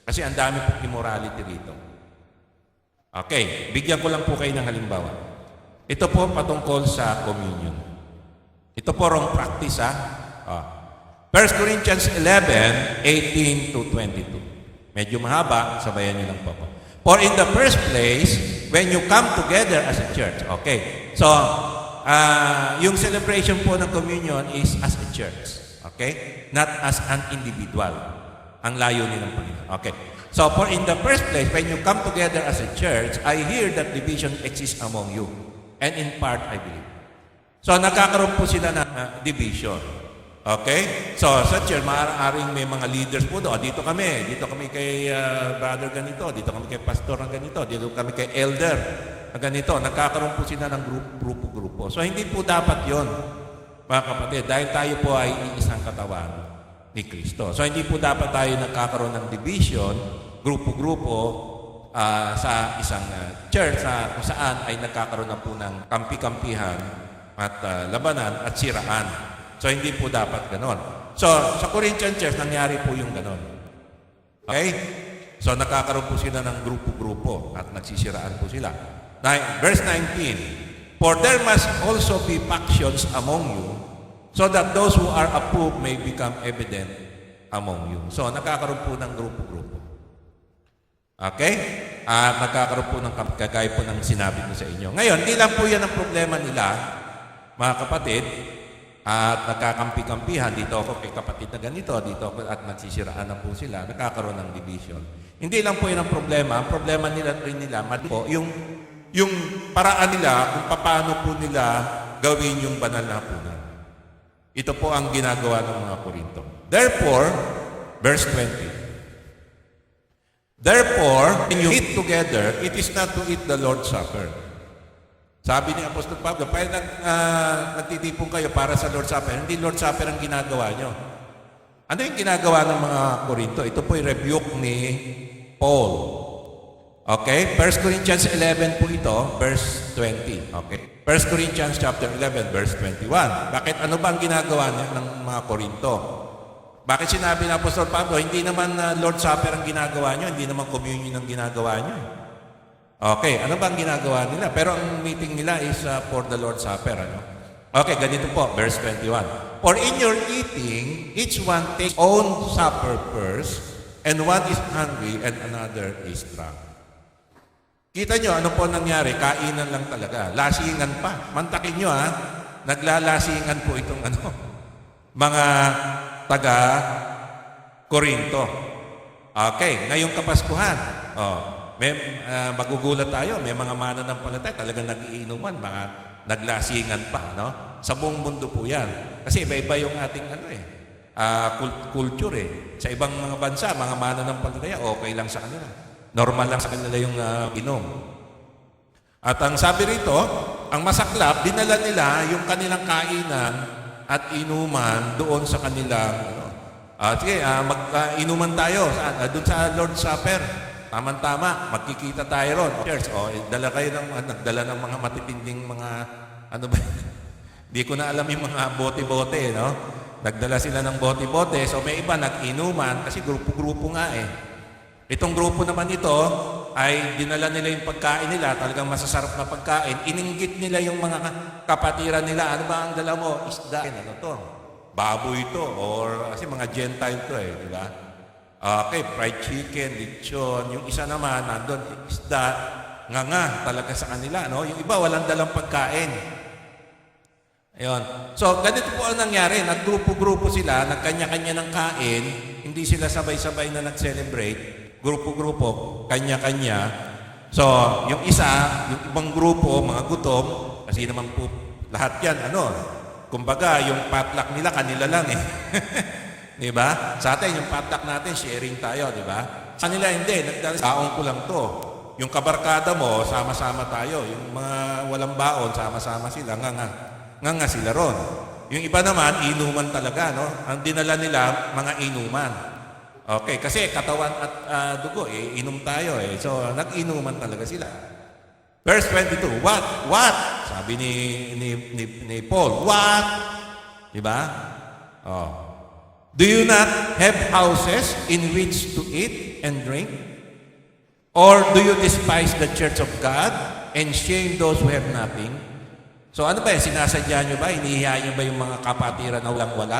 Kasi ang dami pong immorality rito. Okay, bigyan ko lang po kayo ng halimbawa. Ito po patungkol sa communion. Ito po wrong practice, 1 Corinthians 11:18 to 22. Medyo mahaba, sabayan niyo lang po po. For in the first place, when you come together as a church, okay? So, yung celebration po ng communion is as a church, okay? Not as an individual. Ang layunin ng Panginoon. Okay. So, for in the first place, when you come together as a church, I hear that division exists among you. And in part, I believe. So, nagkakaroon po sila ng division. Okay? So, sa church, maaaring may mga leaders po doon. Dito kami kay brother ganito, dito kami kay pastor ng ganito, dito kami kay elder na ganito. Nagkakaroon po sila ng grupo-grupo. So, hindi po dapat yon, mga kapatid, dahil tayo po ay iisang katawan ni Kristo. So, hindi po dapat tayo nagkakaroon ng division, grupo-grupo, sa isang church kung saan ay nagkakaroon na po ng kampi-kampihan at labanan at siraan. So, hindi po dapat ganon. So, sa Corinthian Church, nangyari po yung ganon. Okay? So, nakakaroon po sila ng grupo-grupo at nagsisiraan po sila. Verse 19, for there must also be factions among you, so that those who are approved may become evident among you. So, nakakaroon po ng grupo-grupo. Okay? At nagkakaroon po ng kagaya po ng sinabi ko sa inyo. Ngayon, hindi lang po yan ang problema nila, mga kapatid, at nagkakampi-kampihan, dito ako kay kapatid na ganito, dito ako at nagsisiraan na po sila, nagkakaroon ng division. Hindi lang po yun ang problema nila rin nila, po, yung paraan nila kung paano po nila gawin yung banal na hapunan. Ito po ang ginagawa ng mga Korinto. Therefore, verse 20, therefore, when you eat together, it is not to eat the Lord's Supper. Sabi ni Apostol Pablo, pag nagtitipon kayo para sa Lord's Supper, hindi Lord's Supper ang ginagawa nyo. Ano yung ginagawa ng mga Korinto? Ito po yung rebuke ni Paul. Okay? 1 Corinthians 11 po ito, verse 20. Okay? 1 Corinthians chapter 11, verse 21. Bakit? Ano ba ang ginagawa niya ng mga Korinto? Bakit sinabi ni Apostol Pablo, hindi naman Lord's Supper ang ginagawa nyo, hindi naman communion ang ginagawa nyo? Okay, ano ba ang ginagawa nila? Pero ang meeting nila is for the Lord's Supper. Ano? Okay, ganito po, verse 21. For in your eating, each one takes own supper first, and one is hungry and another is drunk. Kita nyo, ano po nangyari? Kainan lang talaga. Lasingan pa. Mantakin nyo, naglalasingan po itong mga taga-Korinto. Okay, ngayong Kapaskuhan, magugulat tayo, may mga mananampalataya talagang nag-iinuman, mga naglasingan pa, no? Sa buong mundo po yan. Kasi iba-iba yung ating culture eh. Sa ibang mga bansa, mga mananampalataya, okay lang sa kanila. Normal lang sa kanila yung inom. At ang sabi rito, ang masaklap, dinala nila yung kanilang kainan at inuman doon sa kanilang sige, mag-inuman tayo doon sa Lord's Supper. Tama-tama, magkikita tayo ron. Church, dala kayo nagdala ng mga matitinding mga, ano ba, di ko na alam yung mga bote-bote, no? Nagdala sila ng bote-bote, so may iba nag-inuman, kasi grupo-grupo nga eh. Itong grupo naman ito, ay dinala nila yung pagkain nila, talagang masasarap na pagkain. Ininggit nila yung mga kapatiran nila. Ano ba ang dala mo? Isda. Ano to? Baboy to. Or, kasi mga Gentile to eh, di ba? Okay, fried chicken, lechon. Yung isa naman, nandun, isda. Nga talaga sa kanila. No? Yung iba, walang dalang pagkain. Ayun. So, ganito po ang nangyari. Naggrupo-grupo sila, nagkanya-kanya ng kain. Hindi sila sabay-sabay na nag-celebrate. Grupo-grupo, kanya-kanya. So, yung isa, yung ibang grupo, mga gutom, kasi naman po, lahat yan, kumbaga, yung potluck nila, kanila lang eh. Di ba? Sa atin, yung potluck natin, sharing tayo, di ba? Sa kanila, hindi. Taong ko lang to. Yung kabarkada mo, sama-sama tayo. Yung mga walang baon, sama-sama sila. Nga sila ron. Yung iba naman, inuman talaga, no? Ang dinala nila, mga inuman. Okay, kasi katawan at dugo, inom tayo eh. So, nag-inuman talaga sila. Verse 22, What? Sabi ni Paul, what? Diba? Do you not have houses in which to eat and drink? Or do you despise the church of God and shame those who have nothing? So, ano ba yan? Sinasadya nyo ba? Inihiya nyo ba yung mga kapatiran na walang-wala?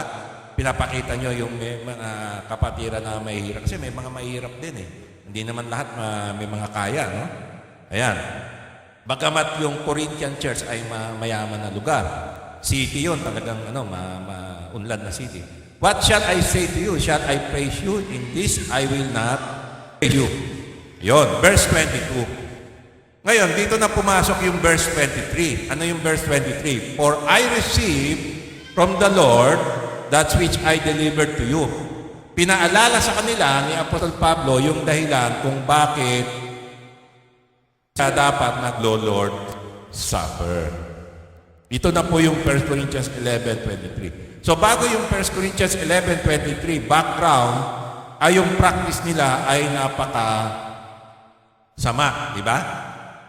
Pinapakita nyo yung mga kapatiran na mahihirap. Kasi may mga mahihirap din eh. Hindi naman lahat may mga kaya, no? Ayan. Bagamat yung Corinthian church ay mayaman na lugar. City yun, talagang unlad na city. What shall I say to you? Shall I praise you? In this I will not praise you. Yun, verse 22. Ngayon, dito na pumasok yung verse 23. Ano yung verse 23? For I received from the Lord that which I delivered to you. Pinaalala sa kanila ni Apostol Pablo yung dahilan kung bakit siya dapat naglo-Lord Supper. Ito na po yung 1 Corinthians 11:23. So bago yung 1 Corinthians 11:23, background ay yung practice nila ay napaka-sama, di ba?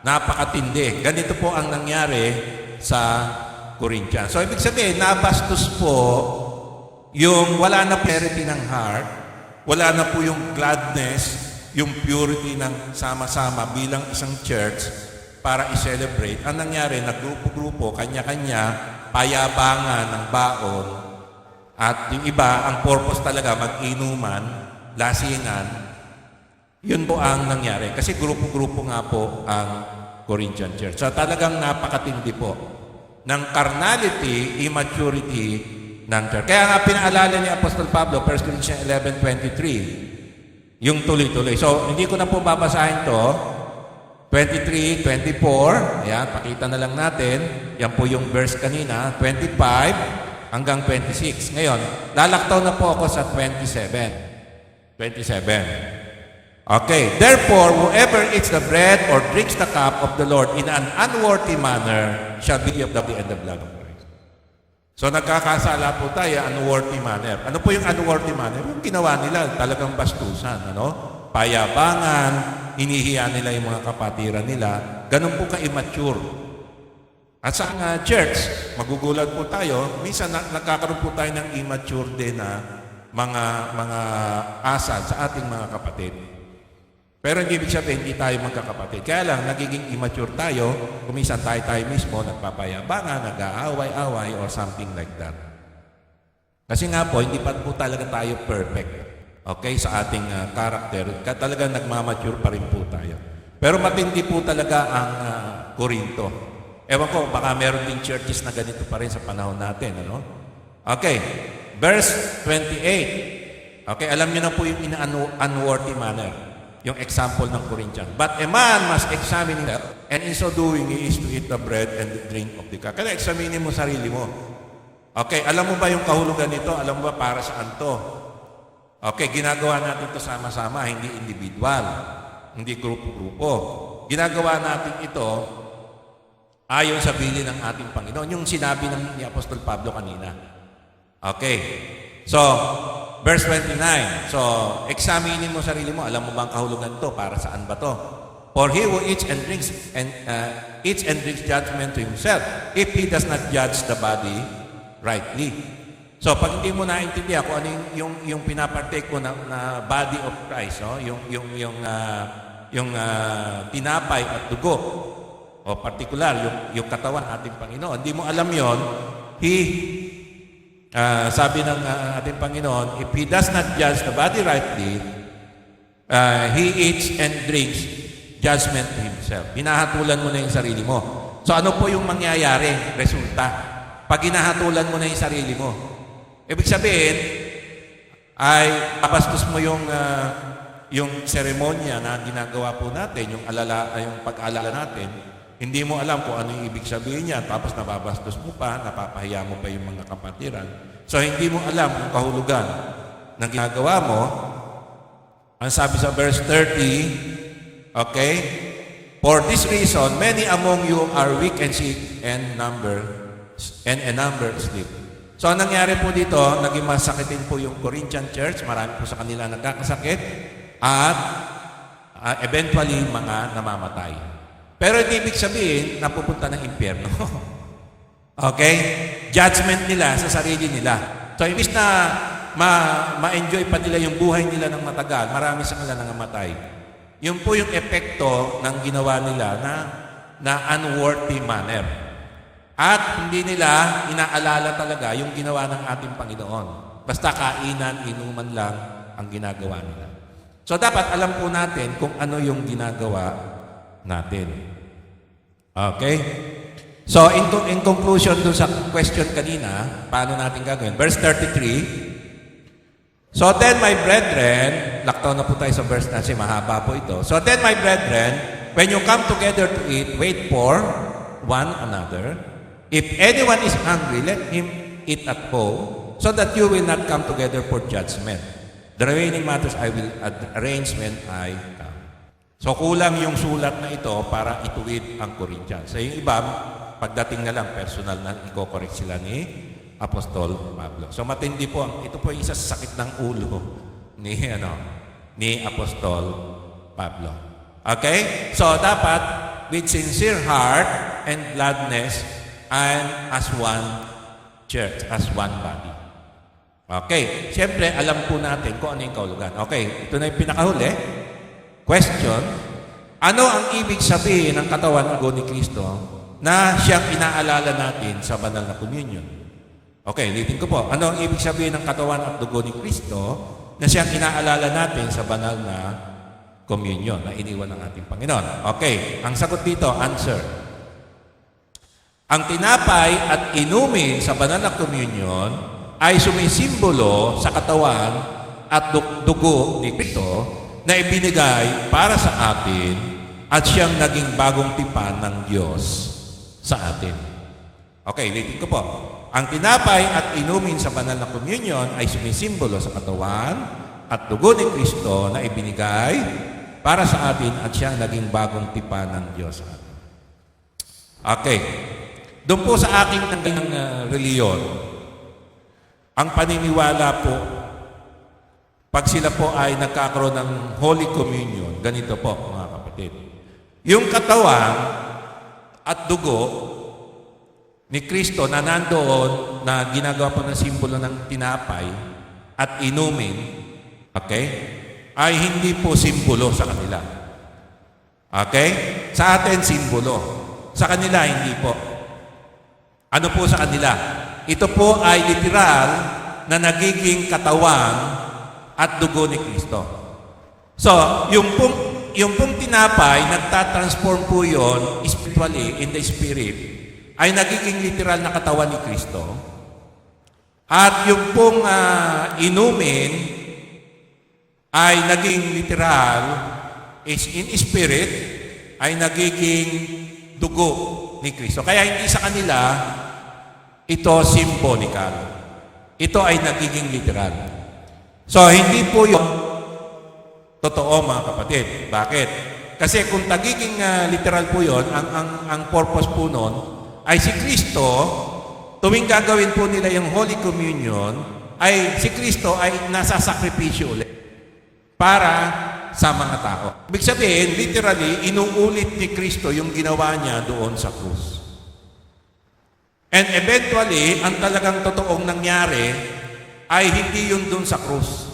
Napakatindi. Ganito po ang nangyari sa Corinthians. So ibig sabihin, nabastos po yung wala na purity ng heart, wala na po yung gladness, yung purity ng sama-sama bilang isang church para i-celebrate. Ang nangyari, naggrupo-grupo, kanya-kanya, payabangan ng baon, at yung iba, ang purpose talaga, mag-inuman, lasingan. Yun po ang nangyari. Kasi grupo-grupo nga po ang Corinthian church. So talagang napakatindi po ng carnality, immaturity, ng church. Kaya nga pinaalala ni Apostol Pablo, 1 Corinthians 11:23, yung tuloy-tuloy. So, hindi ko na po babasahin to. 23, 24, ayan, pakita na lang natin. Yan po yung verse kanina, 25 hanggang 26. Ngayon, lalaktaw na po ako sa 27. Okay, therefore, whoever eats the bread or drinks the cup of the Lord in an unworthy manner shall be of the blood of Christ. So nagkakasala po tayo, unworthy manner. Ano po yung unworthy manner? Yung ginawa nila, talagang bastusan, payabangan, hinihiya nila yung mga kapatiran nila. Ganun po ka-immature. At sa church, magugulat po tayo, minsan nagkakaroon po tayo ng immature din na mga asal sa ating mga kapatid. Pero hindi ibig sabihin, hindi tayo magkakapatid. Kaya lang, nagiging immature tayo, kumisan tayo mismo, nagpapayabangan, nag-aaway-away, or something like that. Kasi nga po, hindi pa po talaga tayo perfect. Okay, sa ating character, talagang nagmamature pa rin po tayo. Pero matindi po talaga ang Corinto. Ewan ko, baka meron din churches na ganito pa rin sa panahon natin, Okay, verse 28. Okay, alam niyo na po yung unworthy manner. Yung example ng Corinthians. But a man must examine himself, and in so doing, he is to eat the bread and the drink of the cup. Kaya examinin mo sarili mo. Okay, alam mo ba yung kahulugan nito? Alam mo ba para saan to? Okay, ginagawa natin ito sama-sama, hindi individual, hindi grupo-grupo. Ginagawa natin ito Ayon sa bilin ng ating Panginoon. Yung sinabi ni Apostol Pablo kanina. Okay. So, verse 29. So, examinin mo sarili mo. Alam mo ba ang kahulugan to? Para saan ba to? For he who eats and drinks judgment to himself, if he does not judge the body rightly. So, pag hindi mo naintindihan kung ano yung pinapartake mo na body of Christ, no? yung tinapay at dugo, o particular, yung katawan ating Panginoon, hindi mo alam yon, sabi ng ating Panginoon, if he does not judge the body rightly, he eats and drinks judgment to himself. Hinahatulan mo na yung sarili mo. So ano po yung mangyayari? Resulta. Pag hinahatulan mo na yung sarili mo. Ibig sabihin, ay papastos mo yung seremonya na ginagawa po natin, yung pag-alala natin, hindi mo alam kung ano yung ibig sabihin niya, tapos nababastos mo pa, napapahiya mo pa yung mga kapatiran. So hindi mo alam kung kahulugan ng ginagawa mo. Ang sabi sa verse 30, okay? For this reason, many among you are weak and sick and a number sleep. So, ang nangyari po dito, naging masakitin po yung Corinthian church. Marami po sa kanila nagkakasakit at eventually mga namamatay. Pero hindi ibig sabihin napupunta ng impyerno. Okay? Judgment nila sa sarili nila. So, imbis na ma-enjoy pa nila yung buhay nila ng matagal, marami sa kanila nangamatay. Yun po yung epekto ng ginawa nila na unworthy manner. At hindi nila inaalala talaga yung ginawa ng ating Panginoon. Basta kainan, inuman lang ang ginagawa nila. So dapat alam po natin kung ano yung ginagawa natin. Okay? So in conclusion dun sa question kanina, paano natin gagawin? Verse 33. So then my brethren, laktaw na po tayo sa verse na kasi mahaba po ito. So then my brethren, when you come together to eat, wait for one another. If anyone is hungry, let him eat at home, so that you will not come together for judgment. The remaining matters I will arrange when I come. So kulang yung sulat na ito para ituwid ang Corinthians. Sa yung iba, pagdating na lang, personal na i-correct sila ni Apostol Pablo. So matindi po, ito po yung isa sa sakit ng ulo ni Apostol Pablo. Okay? So dapat, with sincere heart and gladness, and as one church, as one body. Okay. Siyempre, alam po natin kung ano yung kahulugan. Okay. Ito na yung pinakahuli. Question. Ano ang ibig sabihin ng katawan ng ni Kristo na siyang inaalala natin sa banal na communion? Okay. Ulitin ko po. Ano ang ibig sabihin ng katawan at dugo ni Kristo na siyang inaalala natin sa banal na communion na iniwan ng ating Panginoon? Okay. Ang sagot dito, answer. Ang tinapay at inumin sa banal na communion ay sumisimbolo sa katawan at dugo ni Kristo na ibinigay para sa atin at siyang naging bagong tipan ng Diyos sa atin. Okay, ulitin ko po. Ang tinapay at inumin sa banal na communion ay sumisimbolo sa katawan at dugo ni Kristo na ibinigay para sa atin at siyang naging bagong tipan ng Diyos sa atin. Okay. Doon po sa aking reliyon, ang paniniwala po, pag sila po ay nagkakaroon ng Holy Communion, ganito po mga kapatid. Yung katawan at dugo ni Kristo na nandoon na ginagawa po ng simbolo ng tinapay at inumin, okay, ay hindi po simbolo sa kanila. Okay? Sa atin, simbolo. Sa kanila, hindi po. Ano po sa kanila? Ito po ay literal na nagiging katawan at dugo ni Kristo. So, yung pong tinapay, nagtatransform po yun spiritually in the spirit, ay nagiging literal na katawan ni Kristo. At yung pong inumin ay naging literal is in spirit, ay nagiging dugo ni Kristo. Kaya hindi sa kanila ito symbolical. Ito ay nagiging literal. So, hindi po yung totoo mga kapatid. Bakit? Kasi kung tagiging literal po yon, ang purpose po nun ay si Kristo, tuwing gagawin po nila yung Holy Communion, ay si Kristo ay nasa sakripisyo ulit para sa mga tao. Ibig sabihin, literally, inuulit ni Kristo yung ginawa niya doon sa krus. And eventually, ang talagang totoong nangyari ay hindi yun doon sa krus.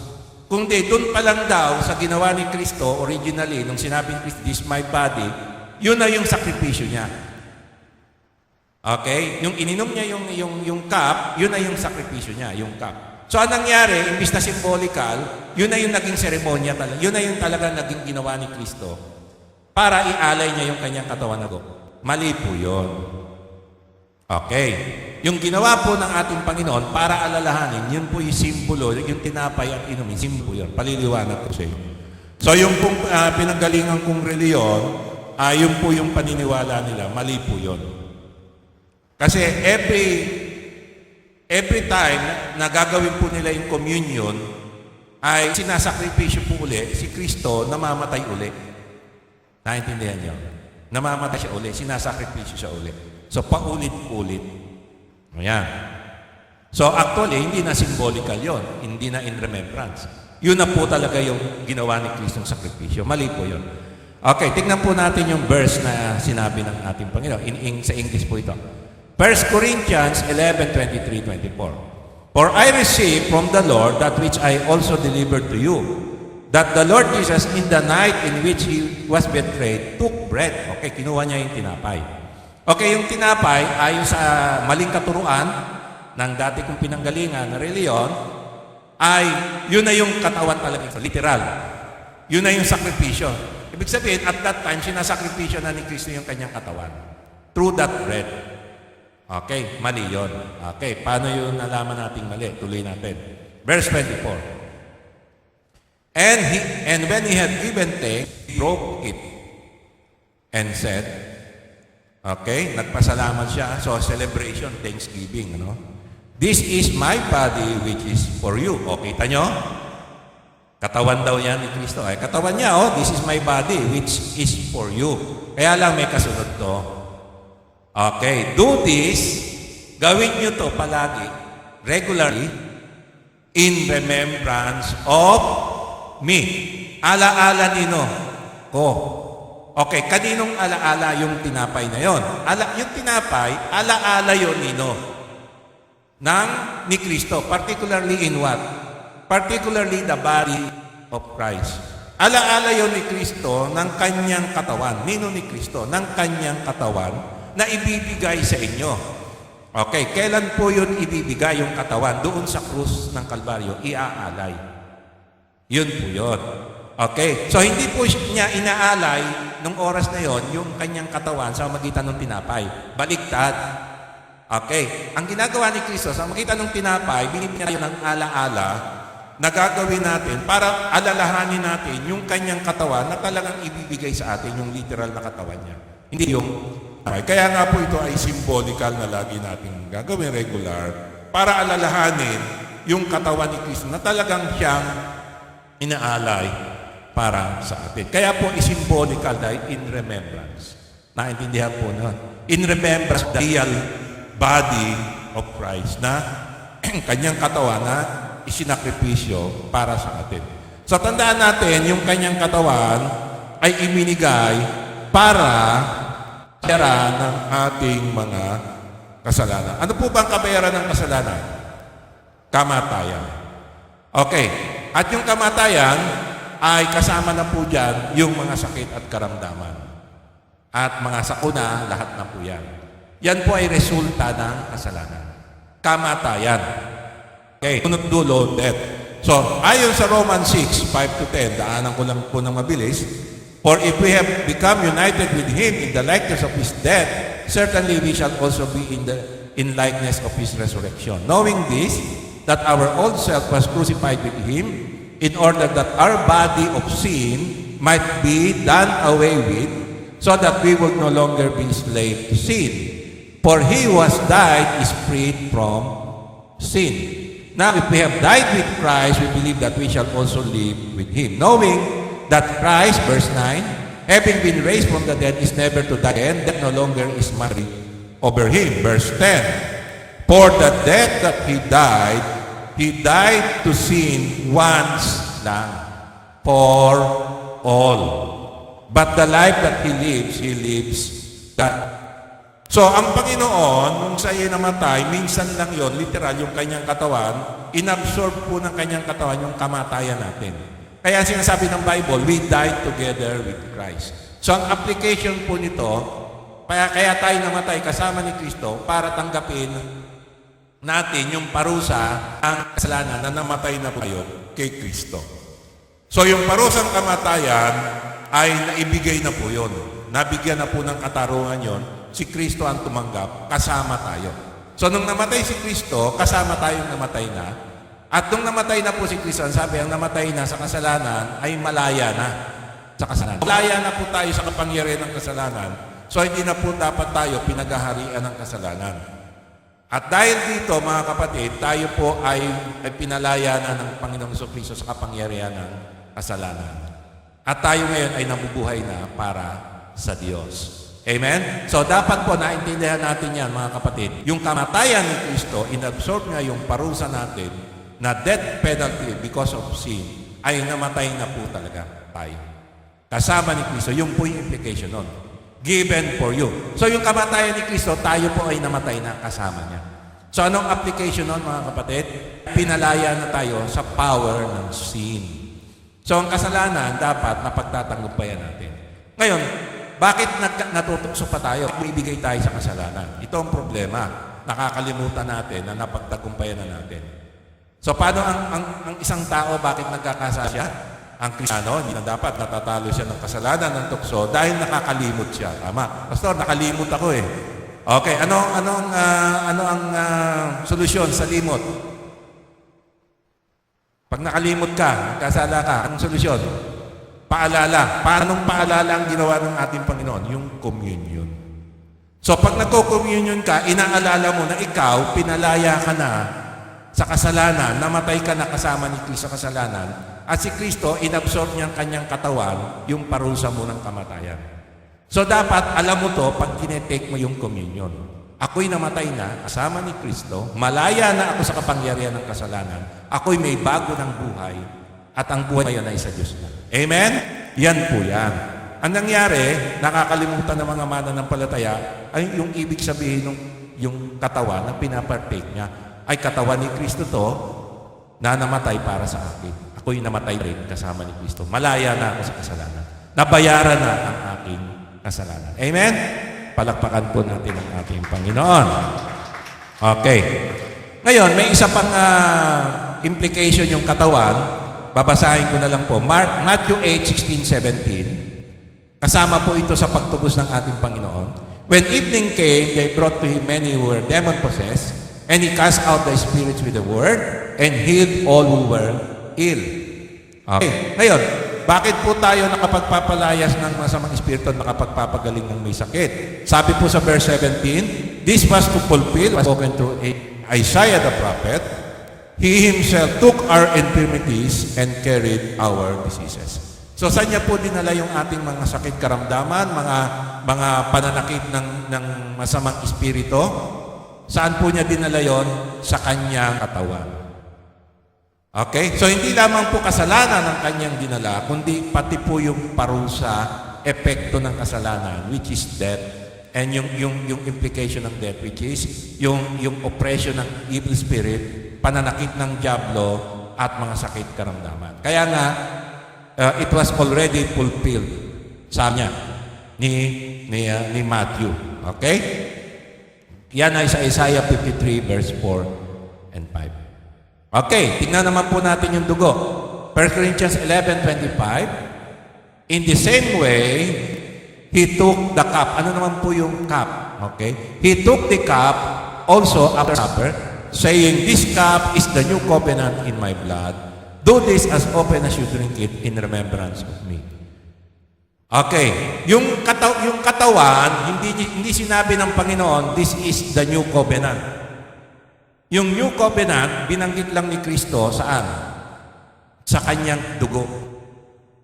Kundi doon pa lang daw sa ginawa ni Kristo, originally, nung sinabi ni Kristo, "This is my body," yun na yung sakripisyo niya. Okay? Yung ininom niya yung cup, yun na yung sakripisyo niya, yung cup. So, anong nangyari, imbis na symbolical, yun na yung naging seremonya talaga. Yun na yung talaga naging ginawa ni Kristo para ialay niya yung kanyang katawan na dugo. Mali po yun. Okay. Yung ginawa po ng ating Panginoon para alalahanin, yun po yung simbolo, yung tinapay at inumin, simbolo yun. Paliliwanag ko sa inyo. So, yung pong pinanggalingan kong reliyon, yun po yung paniniwala nila. Mali po yun. Kasi every time na gagawin po nila yung communion, ay sinasakripisyo po uli, si Kristo namamatay uli. Naintindihan niyo? Namamatay siya uli, sinasakripisyo siya uli. So, paulit-ulit. Ayan. So, actually, hindi na symbolical yon, hindi na in remembrance. Yun na po talaga yung ginawa ni Kristong sakripisyo. Mali po yun. Okay, tignan po natin yung verse na sinabi ng ating Panginoon. Sa English po ito. 1 Corinthians 11:23-24. For I received from the Lord that which I also delivered to you, that the Lord Jesus, in the night in which He was betrayed, took bread. Okay, kinuha niya yung tinapay. Okay, yung tinapay, ayon sa maling katuruan ng dati kong pinanggalingan na reliyon, ay yun na yung katawan talaga, literal. Yun na yung sakripisyo. Ibig sabihin, at that time, sinasakripisyo na ni Kristo yung kanyang katawan. Through that bread. Okay, mali yun. Okay, paano yun nalaman nating mali? Tuloy natin. Verse 24. And when he had given thanks, he broke it and said, okay, nagpasalamat siya. So, celebration, thanksgiving, ano? This is my body which is for you. O, kita nyo? Katawan daw yan ni Kristo. Ay, katawan niya, this is my body which is for you. Kaya lang may kasunod to. Okay, do this, gawin nyo to palagi, regularly, in remembrance of me. Ala-ala nino ko. Okay, kaninong ala-ala yung tinapay na yon? Yung tinapay, ala-ala yun nino ni Kristo, particularly in what? Particularly the body of Christ. Ala-ala yun ni Kristo ng kanyang katawan. Nino ni Kristo? Ng kanyang katawan na ibibigay sa inyo. Okay, kailan po yun ibibigay yung katawan? Doon sa krus ng Kalbaryo, iaalay. Yun po yun. Okay, so hindi po niya inaalay nung oras na yon yung kanyang katawan sa magitan ng tinapay. Baliktad. Okay, ang ginagawa ni Kristo sa magitan ng tinapay, binibigyan niya ng ala-ala na gagawin natin para alalahanin natin yung kanyang katawan na talagang ibibigay sa atin, yung literal na katawan niya. Hindi yung kaya nga po ito ay symbolical na lagi natin gagawin regular para alalahanin yung katawan ni Kristo na talagang siyang inaalay para sa atin. Kaya po is-symbolical dahil in remembrance. Naintindihan po na. In remembrance the real body of Christ na kanyang katawan na isinakripisyo para sa atin. So tandaan natin, yung kanyang katawan ay iminigay para bayaran ng ating mga kasalanan. Ano po bang kabayaran ng kasalanan? Kamatayan. Okay. At yung kamatayan ay kasama na po dyan yung mga sakit at karamdaman. At mga sakuna, lahat na po yan. Yan po ay resulta ng kasalanan. Kamatayan. Okay. Unot dulo, death. So, ayon sa Romans 6:5-10, daanan ko lang po ng mabilis, for if we have become united with Him in the likeness of His death, certainly we shall also be in likeness of His resurrection. Knowing this, that our old self was crucified with Him, in order that our body of sin might be done away with, so that we would no longer be slave to sin. For He who has died is freed from sin. Now, if we have died with Christ, we believe that we shall also live with Him. Knowing that Christ, verse 9, having been raised from the dead, is never to die again. Death no longer is mastery over him. Verse 10. For the death that he died to sin once lang, for all. But the life that he lives God. So, ang Panginoon, nung siya namatay, minsan lang yon, literal, yung kanyang katawan, inabsorb po ng kanyang katawan yung kamatayan natin. Kaya sinasabi ng Bible, we died together with Christ. So, ang application po nito, kaya tayo namatay kasama ni Kristo para tanggapin natin yung parusa ang kasalanan na namatay na po tayo kay Kristo. So, yung parusang kamatayan ay naibigay na po yun. Nabigyan na po ng katarungan yon. Si Kristo ang tumanggap, kasama tayo. So, nung namatay si Kristo, kasama tayong namatay na. At nung namatay na po si Kristo, sabi, ang namatay na sa kasalanan ay malaya na sa kasalanan. Malaya na po tayo sa kapangyarihan ng kasalanan. So, hindi na po dapat tayo pinaghaharian ng kasalanan. At dahil dito, mga kapatid, tayo po ay pinalaya na ng Panginoong Jesucristo sa kapangyarihan ng kasalanan. At tayo ngayon ay nabubuhay na para sa Diyos. Amen? So, dapat po naintindihan natin yan, mga kapatid. Yung kamatayan ni Kristo, inabsorb niya yung parusa natin na death penalty because of sin, ay namatay na po talaga tayo. Kasama ni Kristo, yung po yung implication nun. Given for you. So, yung kamatayan ni Kristo, tayo po ay namatay na kasama niya. So, anong application nun, mga kapatid? Pinalaya na tayo sa power ng sin. So, ang kasalanan, dapat napagtatanggpayan natin. Ngayon, bakit natutukso pa tayo? Ibigay tayo sa kasalanan. Ito ang problema. Nakakalimutan natin na napagtagumpayan na natin. So, paano ang isang tao, bakit nagkakasala siya? Ang Kristiyano, hindi na dapat natatalo siya ng kasalanan ng tukso dahil nakakalimot siya. Tama. Pastor, nakalimot ako eh. Okay, ano ang solusyon sa limot? Pag nakalimot ka, nagkasala ka, anong solusyon? Paalala. Paanong paalala ang ginawa ng ating Panginoon? Yung communion. So, pag nagko-communion ka, inaalala mo na ikaw, pinalaya ka na sa kasalanan, namatay ka na kasama ni Kristo sa kasalanan, at si Kristo, inabsorb niya ang kanyang katawan, yung parusa mo ng kamatayan. So, dapat alam mo to pag tinetake mo yung communion. Ako'y namatay na, kasama ni Kristo, malaya na ako sa kapangyarihan ng kasalanan, ako'y may bago ng buhay, at ang buhay ngayon ay sa Diyos na. Amen? Yan po yan. Ang nangyari, nakakalimutan ng mga mananampalataya, ay yung ibig sabihin ng yung katawan na pinapartake niya, ay katawan ni Kristo to, na namatay para sa akin. Ako'y namatay rin kasama ni Kristo. Malaya na ako sa kasalanan. Nabayaran na ang aking kasalanan. Amen? Palakpakan po natin ang ating Panginoon. Okay. Ngayon, may isa pang implication yung katawan. Babasahin ko na lang po. Matthew 8:16-17. Kasama po ito sa pagtubos ng ating Panginoon. When evening came, they brought to him many who were demon-possessed, and he cast out the spirits with the word, and healed all who were ill. Okay. Ngayon, bakit po tayo nakapagpapalayas ng masamang espiritu at nakapagpapagaling ng may sakit? Sabi po sa verse 17, this was to fulfill what was spoken to Isaiah the prophet. He himself took our infirmities and carried our diseases. So, saan niya po dinala yung ating mga sakit karamdaman, mga pananakit ng masamang espiritu? Saan po niya dinala yon? Sa kanyang katawan. Okay? So, hindi lamang po kasalanan ang kanyang dinala, kundi pati po yung parusa, epekto ng kasalanan, which is death. And yung implication ng death, which is yung oppression ng evil spirit, pananakit ng diablo, at mga sakit karamdaman. Kaya nga, it was already fulfilled sa niya ni Matthew. Okay? Yan ay sa Isaiah 53 verse 4 and 5. Okay, tingnan naman po natin yung dugo. 1 Corinthians 11:25. In the same way, he took the cup. Ano naman po yung cup? Okay? He took the cup also after supper, saying, this cup is the new covenant in my blood. Do this as often as you drink it in remembrance of me. Okay. Yung katawan, hindi sinabi ng Panginoon, this is the new covenant. Yung new covenant, binanggit lang ni Kristo saan? Sa kanyang dugo.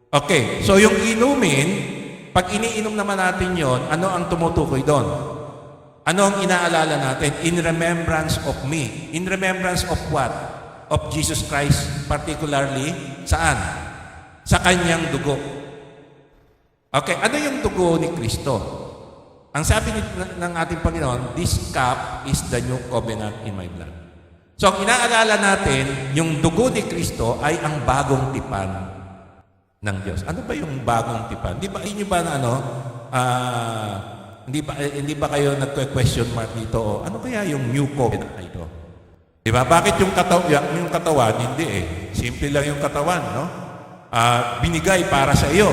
Okay. So yung inumin, Pag iniinom naman natin yon, ano ang tumutukoy doon? Ano ang inaalala natin? In remembrance of me. In remembrance of what? Of Jesus Christ, particularly, saan? Sa kanyang dugo. Okay, ano yung dugo ni Kristo? Ang sabi ng ating Panginoon, this cup is the new covenant in my blood. So, ang inaalala natin, yung dugo ni Kristo ay ang bagong tipan ng Diyos. Ano ba yung bagong tipan? Di ba, inyo ba na ano, hindi ba kayo nagque-question mark dito? O, ano kaya yung new covenant na ito? Di ba? Bakit yung katawan? Hindi eh. Simple lang yung katawan, no? Binigay para sa iyo.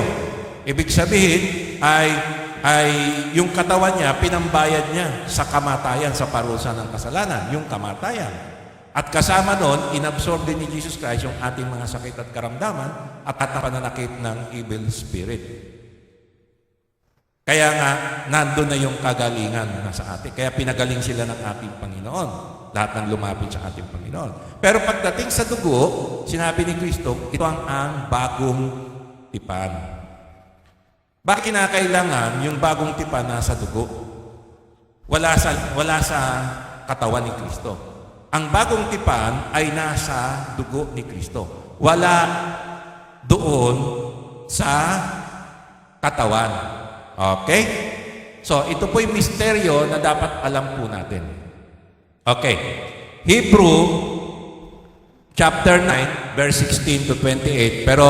Ibig sabihin ay yung katawan niya, pinambayad niya sa kamatayan, sa parusa ng kasalanan, yung kamatayan. At kasama doon, inabsorb din ni Jesus Christ yung ating mga sakit at karamdaman at pananakit ng evil spirit. Kaya nga, nandun na yung kagalingan na sa atin. Kaya pinagaling sila ng ating Panginoon. Lahat ng lumapit sa ating Panginoon. Pero pagdating sa dugo, sinabi ni Kristo, ito ang bagong tipan. Bakit kinakailangan yung bagong tipan nasa dugo? Wala sa katawan ni Kristo. Ang bagong tipan ay nasa dugo ni Kristo. Wala doon sa katawan. Okay? So, ito po yung misteryo na dapat alam po natin. Okay. Hebrew chapter 9, verse 16 to 28. Pero,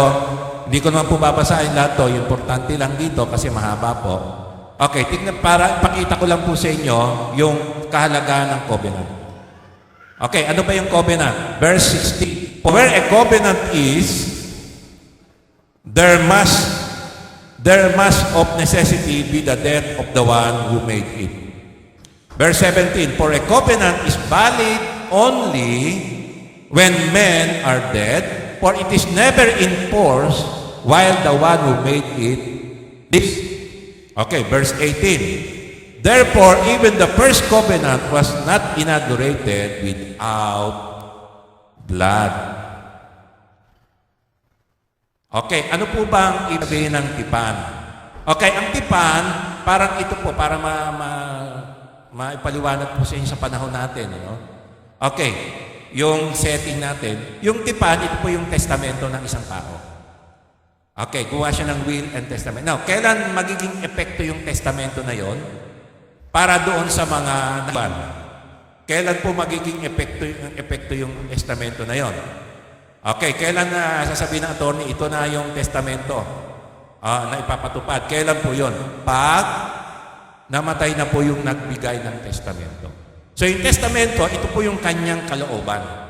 hindi ko naman po babasahin lahat to. Importante lang dito kasi mahaba po. Okay, tignan para pakita ko lang po sa inyo yung kahalagahan ng covenant. Okay, ano ba yung covenant? Verse 16. For where a covenant is, there must of necessity be the death of the one who made it. Verse 17. For a covenant is valid only when men are dead, for it is never in force while the one who made it lives. Okay, verse 18. Therefore, even the first covenant was not inaugurated without blood. Okay, ano po ba ang ibig sabihin ng tipan? Okay, ang tipan, parang ito po, para maipaliwanag po sa inyo sa panahon natin. No? Okay, yung setting natin, yung tipan, ito po yung testamento ng isang tao. Okay, kuha siya ng will and testament. Now, kailan magiging epekto yung testamento na yon? Para doon sa mga naban. Kailan po magiging epekto yung testamento na yon? Okay, kailan na sasabihin ng attorney, ito na yung testamento na ipapatupad. Kailan po yon? Pag namatay na po yung nagbigay ng testamento. So yung testamento, ito po yung kanyang kalooban.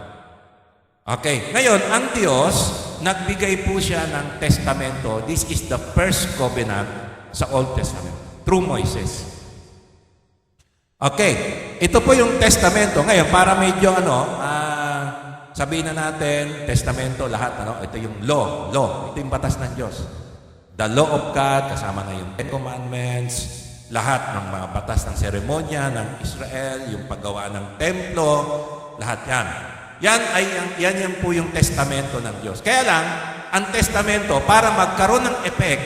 Okay, ngayon, ang Diyos, nagbigay po siya ng testamento. This is the first covenant sa Old Testament, through Moises. Okay, ito po yung testamento. Ngayon, para medyo sabihin na natin, testamento, lahat, ito yung law. Ito yung batas ng Diyos. The law of God, kasama na yung Ten Commandments, lahat ng mga batas ng seremonya ng Israel, yung paggawa ng templo, lahat yan. Yan po yung testamento ng Diyos. Kaya lang, ang testamento, para magkaroon ng effect,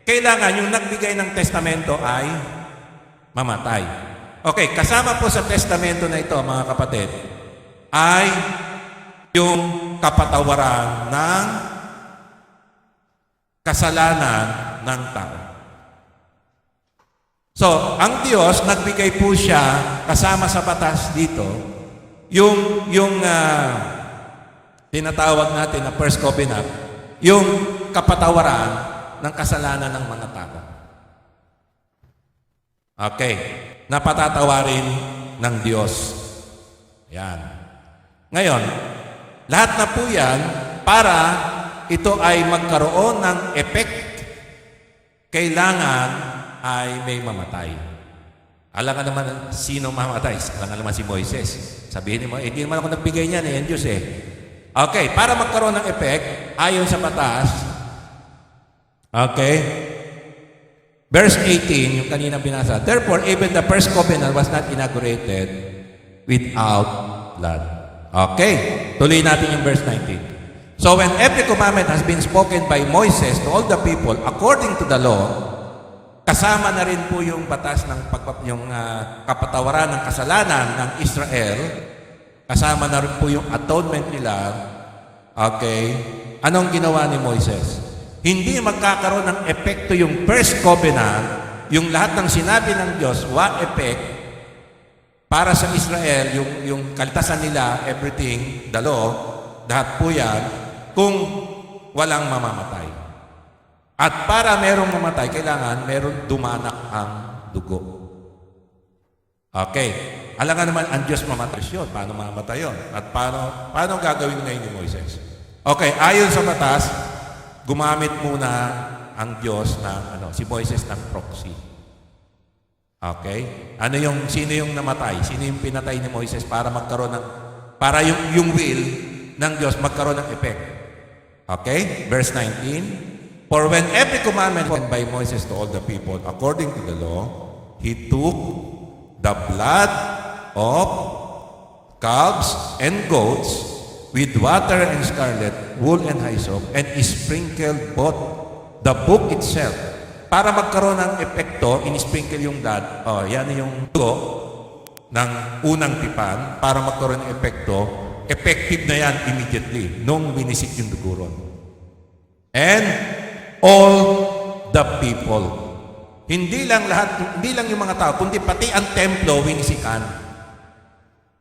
kailangan yung nagbigay ng testamento ay mamatay. Okay, kasama po sa testamento na ito, mga kapatid, ay yung kapatawaran ng kasalanan ng tao. So, ang Diyos, nagbigay po siya, kasama sa batas dito, yung tinatawag natin na first covenant, yung kapatawaran ng kasalanan ng mga tao. Okay. Napatatawarin ng Diyos. Yan. Ngayon, lahat na po yan para ito ay magkaroon ng effect, kailangan ay may mamatay. Alam ka naman sino mamatay? Alam ka naman si Moises. Sabihin mo, hindi naman ako nagbigay niyan yan Diyos eh. Okay, para magkaroon ng effect, ayon sa batas, okay, verse 18, yung kanina binasa, therefore, even the first covenant was not inaugurated without blood. Okay, tuloy natin yung verse 19. So when every commandment has been spoken by Moses to all the people according to the law, kasama na rin po yung batas ng kapatawaran ng kasalanan ng Israel, kasama na rin po yung atonement nila. Okay? Anong ginawa ni Moises? Hindi magkakaroon ng epekto yung first covenant, yung lahat ng sinabi ng Diyos, what effect para sa Israel, yung kaltasan nila, everything, the law, lahat po yan, kung walang mamamatay. At para merong mamatay, kailangan meron dumanak ang dugo. Okay. Alam nga naman, ang Diyos mamatay yun. Paano mamatay yun? At paano gagawin ngayon ni Moises? Okay, ayon sa batas, gumamit muna ang Diyos ng si Moises ng proxy. Okay? Sino yung namatay? Sino yung pinatay ni Moises para magkaroon para yung will ng Diyos magkaroon ng effect? Okay? Verse 19. For when every commandment given by Moses to all the people according to the law, he took the blood of calves and goats with water and scarlet, wool and hyssop, and sprinkled both the book itself. Para magkaroon ng epekto, in-sprinkle yung blood. Yan yung dugo ng unang tipan. Para magkaroon ng epekto, effective na yan immediately nung winisik yung dugo ron. And all the people. Hindi lang yung mga tao, kundi pati ang templo winisikan.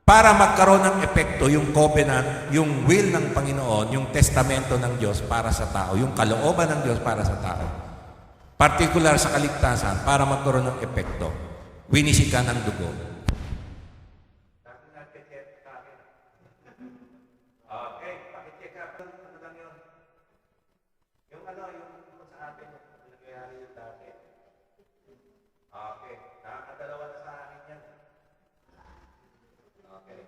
Para magkaroon ng epekto yung covenant, yung will ng Panginoon, yung testamento ng Diyos para sa tao, yung kalooban ng Diyos para sa tao. Particular sa kaligtasan, para magkaroon ng epekto, winisikan ng dugo. Okay, pakicheck up. Ano lang yun? Yung sa atin, yung nangyayari yung dati. Okay, nakakadalawa na sa akin yan. Okay.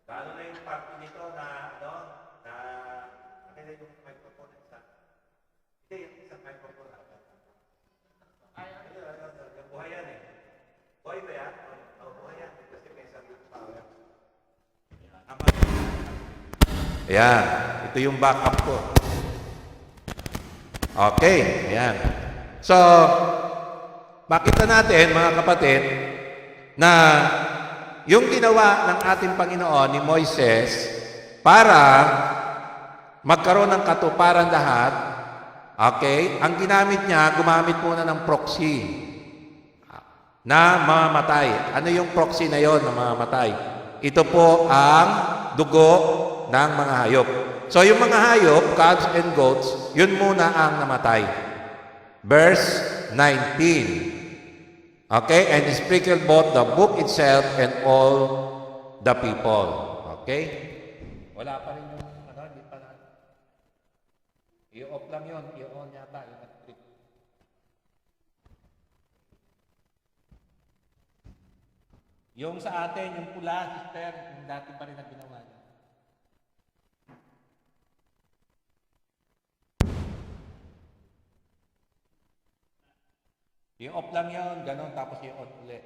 Lalo na yung parte nito na yung microphone isa. Hindi, yung isang microphone na. Yung buhay yan eh. Buhay ba yan? Buhay yan. Kasi may sarili power. Ayan. Ito yung backup ko. Okay. Ayan. So, makita natin, mga kapatid, na yung ginawa ng ating Panginoon ni Moises para magkaroon ng katuparan lahat, okay, ang ginamit niya, gumamit muna ng proxy na mamamatay. Ano yung proxy na yon na mamamatay? Ito po ang dugo ng mga hayop. So yung mga hayop, calves and goats, yun muna ang namatay. Verse 19. Okay? And sprinkle both the book itself and all the people. Okay? Wala pa rin yung, hindi pa na. I-off lang yun. I-on yata. Yung sa atin, yung pula, sister, yung dati pa rin na ginawa niya. I-off lang yun, ganun, tapos i-on ulit.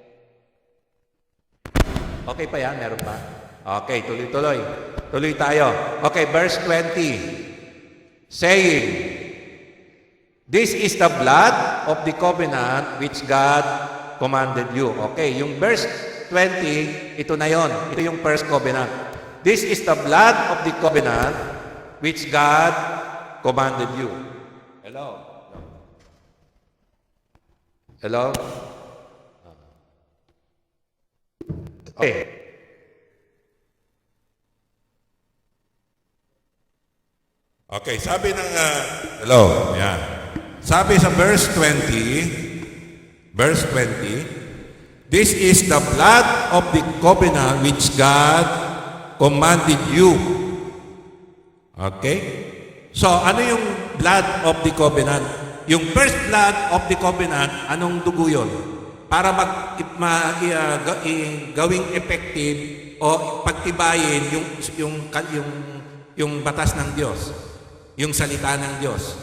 Okay pa yan? Meron pa? Okay, tuloy-tuloy. Tuloy tayo. Okay, verse 20. Saying, this is the blood of the covenant which God commanded you. Okay, yung verse 20, ito na yon. Ito yung first covenant. This is the blood of the covenant which God commanded you. Hello? Hello? Okay. Okay, sabi ng hello, yan. Sabi sa verse 20, this is the blood of the covenant which God commanded you. Okay? So, ano yung blood of the covenant? Yung first blood of the covenant, anong dugo yun? Para gawing effective o pagtibayin yung batas ng Diyos, yung salita ng Diyos.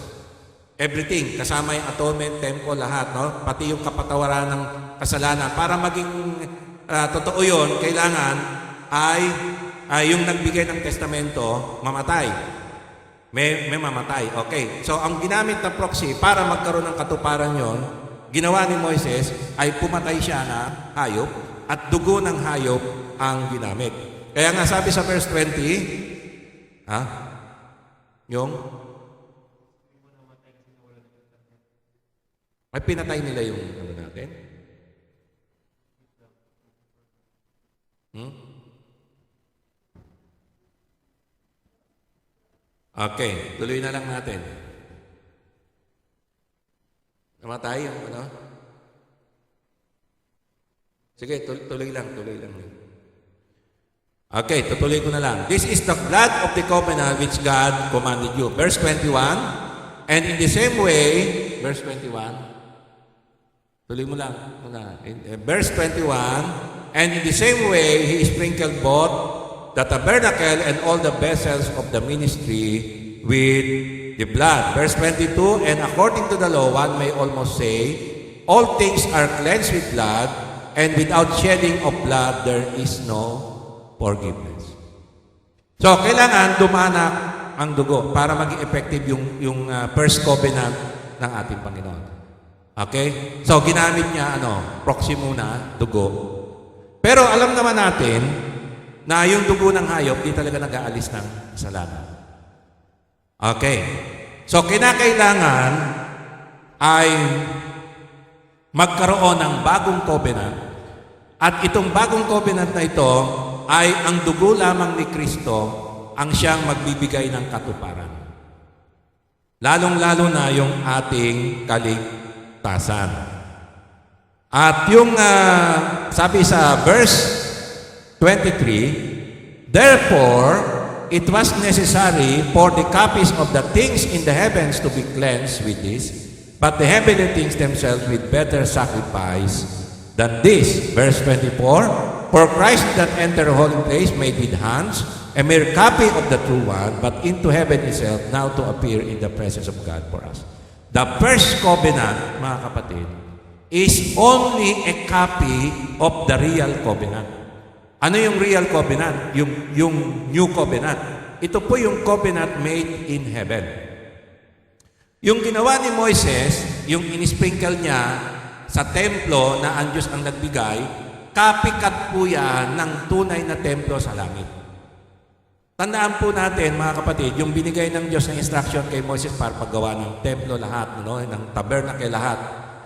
Everything, kasama yung atonement, temple, lahat, no? Pati yung kapatawaran ng kasalanan. Para maging totoo yun, kailangan ay yung nagbigay ng testamento, mamatay. May mamatay. Okay. So, ang ginamit na proxy para magkaroon ng katuparan yon, ginawa ni Moises ay pumatay siya ng hayop at dugo ng hayop ang ginamit. Kaya nga sabi sa verse 20, yung ay pinatay nila yung ano natin. Okay, tuloy na lang natin. Namatay yung ano? Sige, tuloy lang. Okay, tutuloy ko na lang. This is the blood of the covenant which God commanded you. Verse 21, and in the same way, verse 21, tuloy mo lang. Verse 21, and in the same way, He sprinkled both the tabernacle and all the vessels of the ministry with the blood. Verse 22, and according to the law, one may almost say, all things are cleansed with blood, and without shedding of blood, there is no forgiveness. So, kailangan dumanak ang dugo para maging effective yung first covenant ng ating Panginoon. Okay? So, ginamit niya, proxy muna, dugo. Pero alam naman natin na yung dugo ng hayop, di talaga nag-aalis ng kasalanan. Okay. So, kinakailangan ay magkaroon ng bagong covenant. At itong bagong covenant na ito ay ang dugo lamang ni Kristo ang siyang magbibigay ng katuparan. Lalong-lalo na yung ating kaligtasan. At yung sabi sa verse 23, therefore, it was necessary for the copies of the things in the heavens to be cleansed with this, but the heavenly things themselves with better sacrifice than this. Verse 24, for Christ did not enter a holy place made with hands, a mere copy of the true one, but into heaven itself, now to appear in the presence of God for us. The first covenant, mga kapatid, is only a copy of the real covenant. Ano yung real covenant? Yung new covenant. Ito po yung covenant made in heaven. Yung ginawa ni Moises, yung inisprinkle niya sa templo na ang Diyos ang nagbigay, copycat po yan ng tunay na templo sa langit. Tandaan po natin, mga kapatid, yung binigay ng Diyos na instruction kay Moises para paggawa ng templo lahat, ng tabernacle lahat.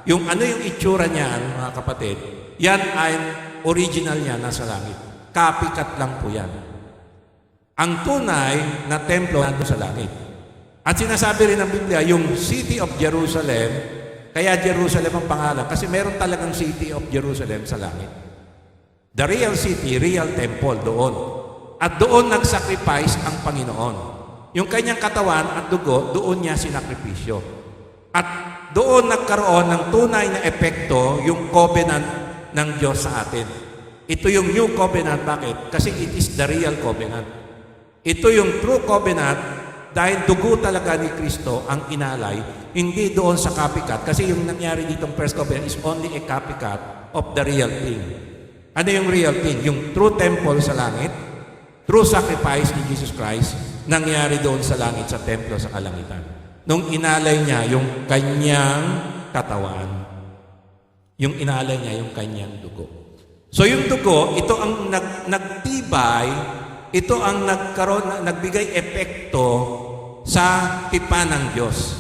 Yung ano yung itsura niyan, mga kapatid, yan ay original niya nasa langit. Copycat lang po yan. Ang tunay na templo nandun sa langit. At sinasabi rin ng Biblia, yung City of Jerusalem, kaya Jerusalem ang pangalan, kasi meron talagang City of Jerusalem sa langit. The real city, real temple doon. At doon nag-sacrifice ang Panginoon. Yung kanyang katawan at dugo, doon niya sinakripisyo. At doon nagkaroon ng tunay na epekto yung covenant ng Diyos sa atin. Ito yung new covenant. Bakit? Kasi it is the real covenant. Ito yung true covenant dahil dugo talaga ni Kristo ang inalay, hindi doon sa copycat. Kasi yung nangyari ditong first covenant is only a copycat of the real thing. Ano yung real thing? Yung true temple sa langit, true sacrifice ni Jesus Christ, nangyari doon sa langit, sa templo, sa kalangitan. Nung inalay niya yung kanyang katawan, yung inalay niya yung kanyang dugo. So yung dugo, ito ang nagtibay, ito ang nagbigay epekto sa tipan ng Diyos.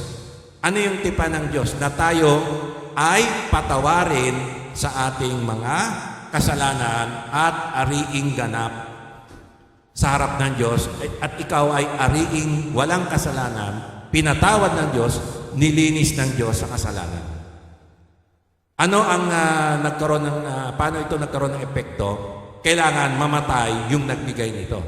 Ano yung tipan ng Diyos? Na tayo ay patawarin sa ating mga kasalanan at ariing ganap sa harap ng Diyos. At ikaw ay ariing walang kasalanan, pinatawad ng Diyos, nilinis ng Diyos sa kasalanan. Ano ang nagkaroon ng paano ito nagkaroon ng epekto? Kailangan mamatay yung nagbigay nito.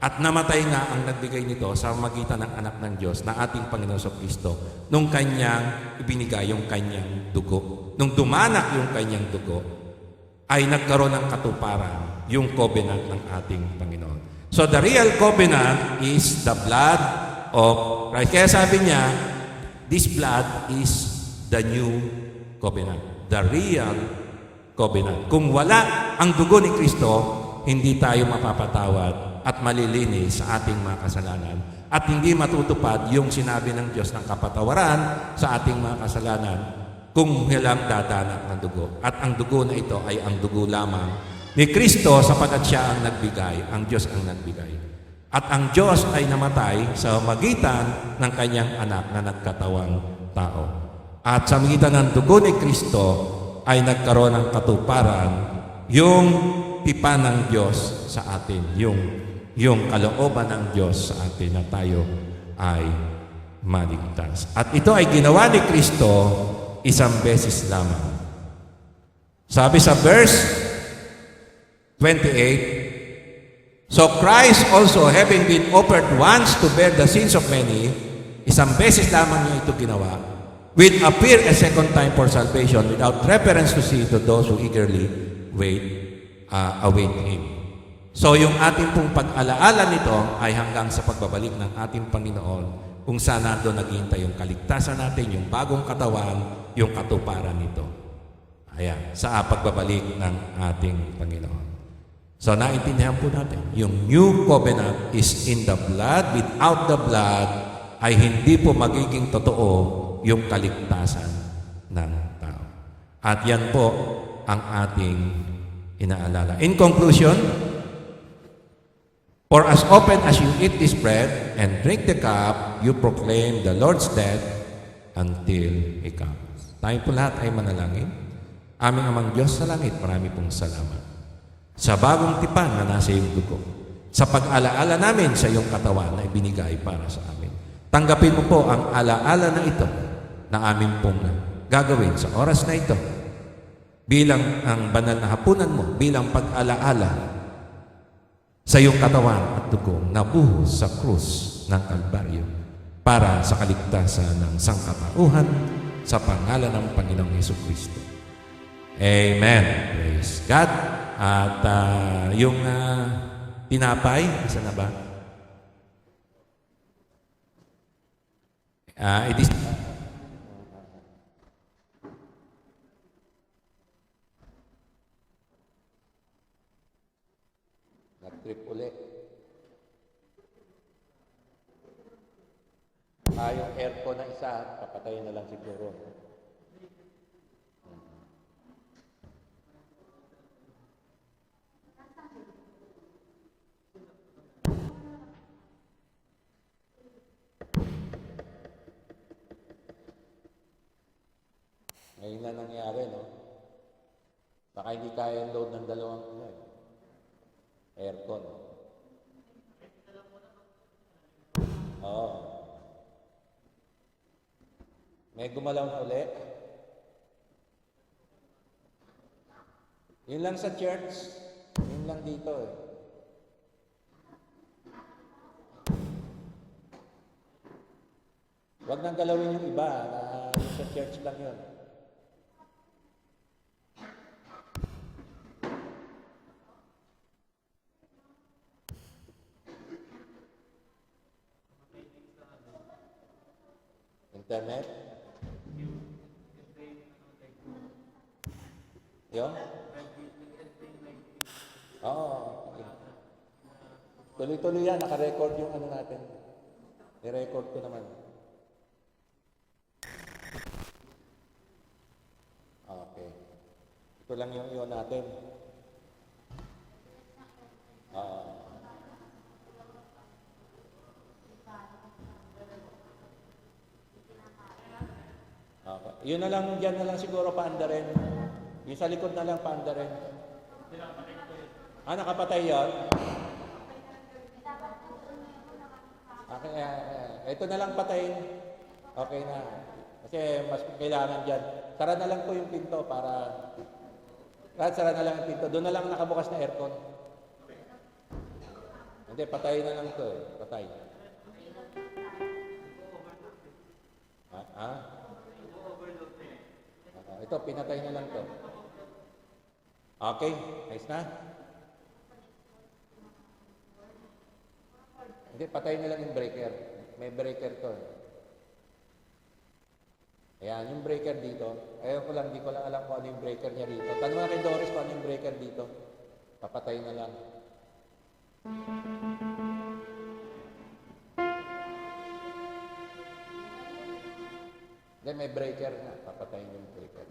At namatay nga ang nagbigay nito sa magitan ng anak ng Diyos na ating Panginoon Kristo nung kanyang ibinigay yung kanyang dugo. Nung dumanak yung kanyang dugo, ay nagkaroon ng katuparan yung covenant ng ating Panginoon. So the real covenant is the blood of Christ. Kaya sabi niya, this blood is the new covenant. The real covenant. Kung wala ang dugo ni Kristo, hindi tayo mapapatawad at malilinis sa ating mga kasalanan at hindi matutupad yung sinabi ng Diyos ng kapatawaran sa ating mga kasalanan kung walang dadanak ng dugo. At ang dugo na ito ay ang dugo lamang ni Kristo sapagkat siya ang nagbigay, ang Diyos ang nagbigay. At ang Diyos ay namatay sa magitan ng kanyang anak na nagkatawang tao. At sa magitan ng dugo ni Kristo ay nagkaroon ng katuparan yung tipan ng Diyos sa atin, yung kalooban ng Diyos sa atin na tayo ay maligtas. At ito ay ginawa ni Kristo isang beses lamang. Sabi sa verse 28, so Christ also, having been offered once to bear the sins of many, isang beses lamang niya ito ginawa, will appear a second time for salvation without reference to sin to those who eagerly await Him. So yung ating pong pag-alaala nito ay hanggang sa pagbabalik ng ating Panginoon, kung saan nandun naghihintay yung kaligtasan natin, yung bagong katawan, yung katuparan nito. Ayan, sa pagbabalik ng ating Panginoon. So naintindihan po natin, yung new covenant is in the blood. Without the blood ay hindi po magiging totoo yung kaligtasan ng tao. At yan po ang ating inaalala. In conclusion, for as often as you eat this bread and drink the cup, you proclaim the Lord's death until He comes. Tayo po lahat ay manalangin. Aming Amang Diyos sa langit, marami pong salamat sa bagong tipan na nasa iyong dugo, sa pag-alaala namin sa iyong katawan na ibinigay para sa amin. Tanggapin mo po ang alaala na ito na amin pong gagawin sa oras na ito bilang ang banal na hapunan mo, bilang pag-alaala sa iyong katawan at dugong nabuhos sa krus ng Kalbaryo para sa kaligtasan ng sangkatauhan sa pangalan ng Panginoong Hesukristo. Amen. Praise God. At yung tinapay, isa na ba? It is nag-trip ulit. Yung aircon na isa, papatayin na lang siguro. Ngayon na nangyari, no? Baka hindi kaya yung load ng dalawang aircon. Oo. May gumalaw ulit. Yun lang sa church. Yun lang dito eh. Huwag nang galawin yung iba. Yung sa church lang yun. Internet? Yun? Oo. Okay. Tuloy-tuloy yan. Naka-record yung ano natin. I-record ko naman. Okay. Ito lang yung iyon natin. Okay. Yun na lang, dyan na lang siguro paanda rin. Yung sa likod na lang paanda rin. Nakapatay yun? Okay, ito na lang patayin. Okay na. Kasi mas kailangan dyan. Sara na lang po yung pinto para... sara na lang yung pinto. Doon na lang nakabukas na aircon. Hindi, patay na lang ito eh. Patay. Ito, pinatay na lang to. Okay, nice na? Hindi, patay na lang yung breaker. May breaker to. Ayan, yung breaker dito. Ayaw ko lang, di ko lang alam kung ano yung breaker niya dito. Tanong na kay Doris kung ano yung breaker dito. Papatay na lang. Hindi, may breaker nga. Papatayin yung breaker.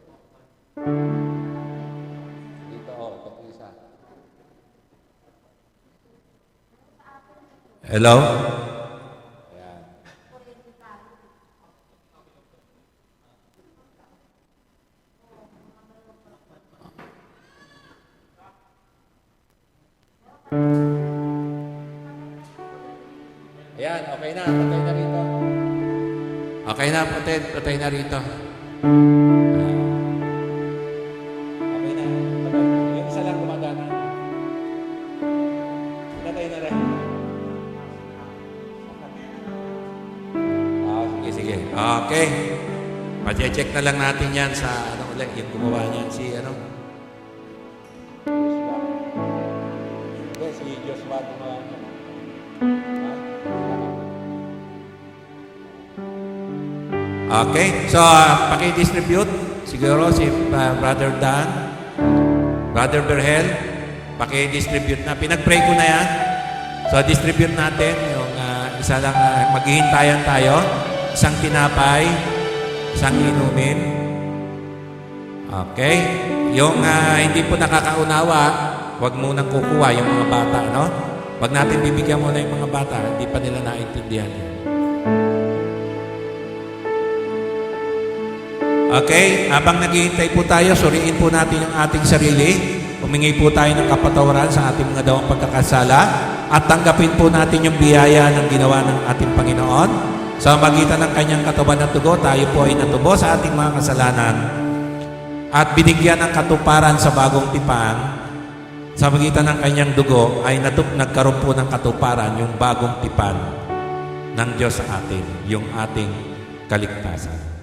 Dito, itong isa. Hello? Ayan. Ayan, okay na. Patay na rito. Okay na, patay na rito. Ayan. Okay na. Patay. Yung isa lang gumagana. Patay na rin. Sige. Okay. Pa-check na lang natin yan sa ulit, yung gumawa niyan si Hindi, si Joshua gumawa niyan. Okay. So, paki-distribute siguro si Brother Dan, Brother Berhel, paki-distribute na. Pinag-pray ko na yan. So, distribute natin yung isa lang, maghihintayan tayo. Isang tinapay, isang inumin. Okay? Yung hindi po nakakaunawa, huwag munang kukuha yung mga bata, no? Huwag natin bibigyan muna yung mga bata, hindi pa nila naintindihan yun. Okay? Habang naghihintay po tayo, suriin po natin yung ating sarili. Humingi po tayo ng kapatawaran sa ating mga dawang pagkakasala at tanggapin po natin yung biyaya ng ginawa ng ating Panginoon. Sa magitan ng kanyang katawan at dugo, tayo po ay natubo sa ating mga kasalanan at binigyan ng katuparan sa bagong tipan. Sa magitan ng kanyang dugo ay nagkaroon po ng katuparan yung bagong tipan ng Diyos sa atin, yung ating kaligtasan.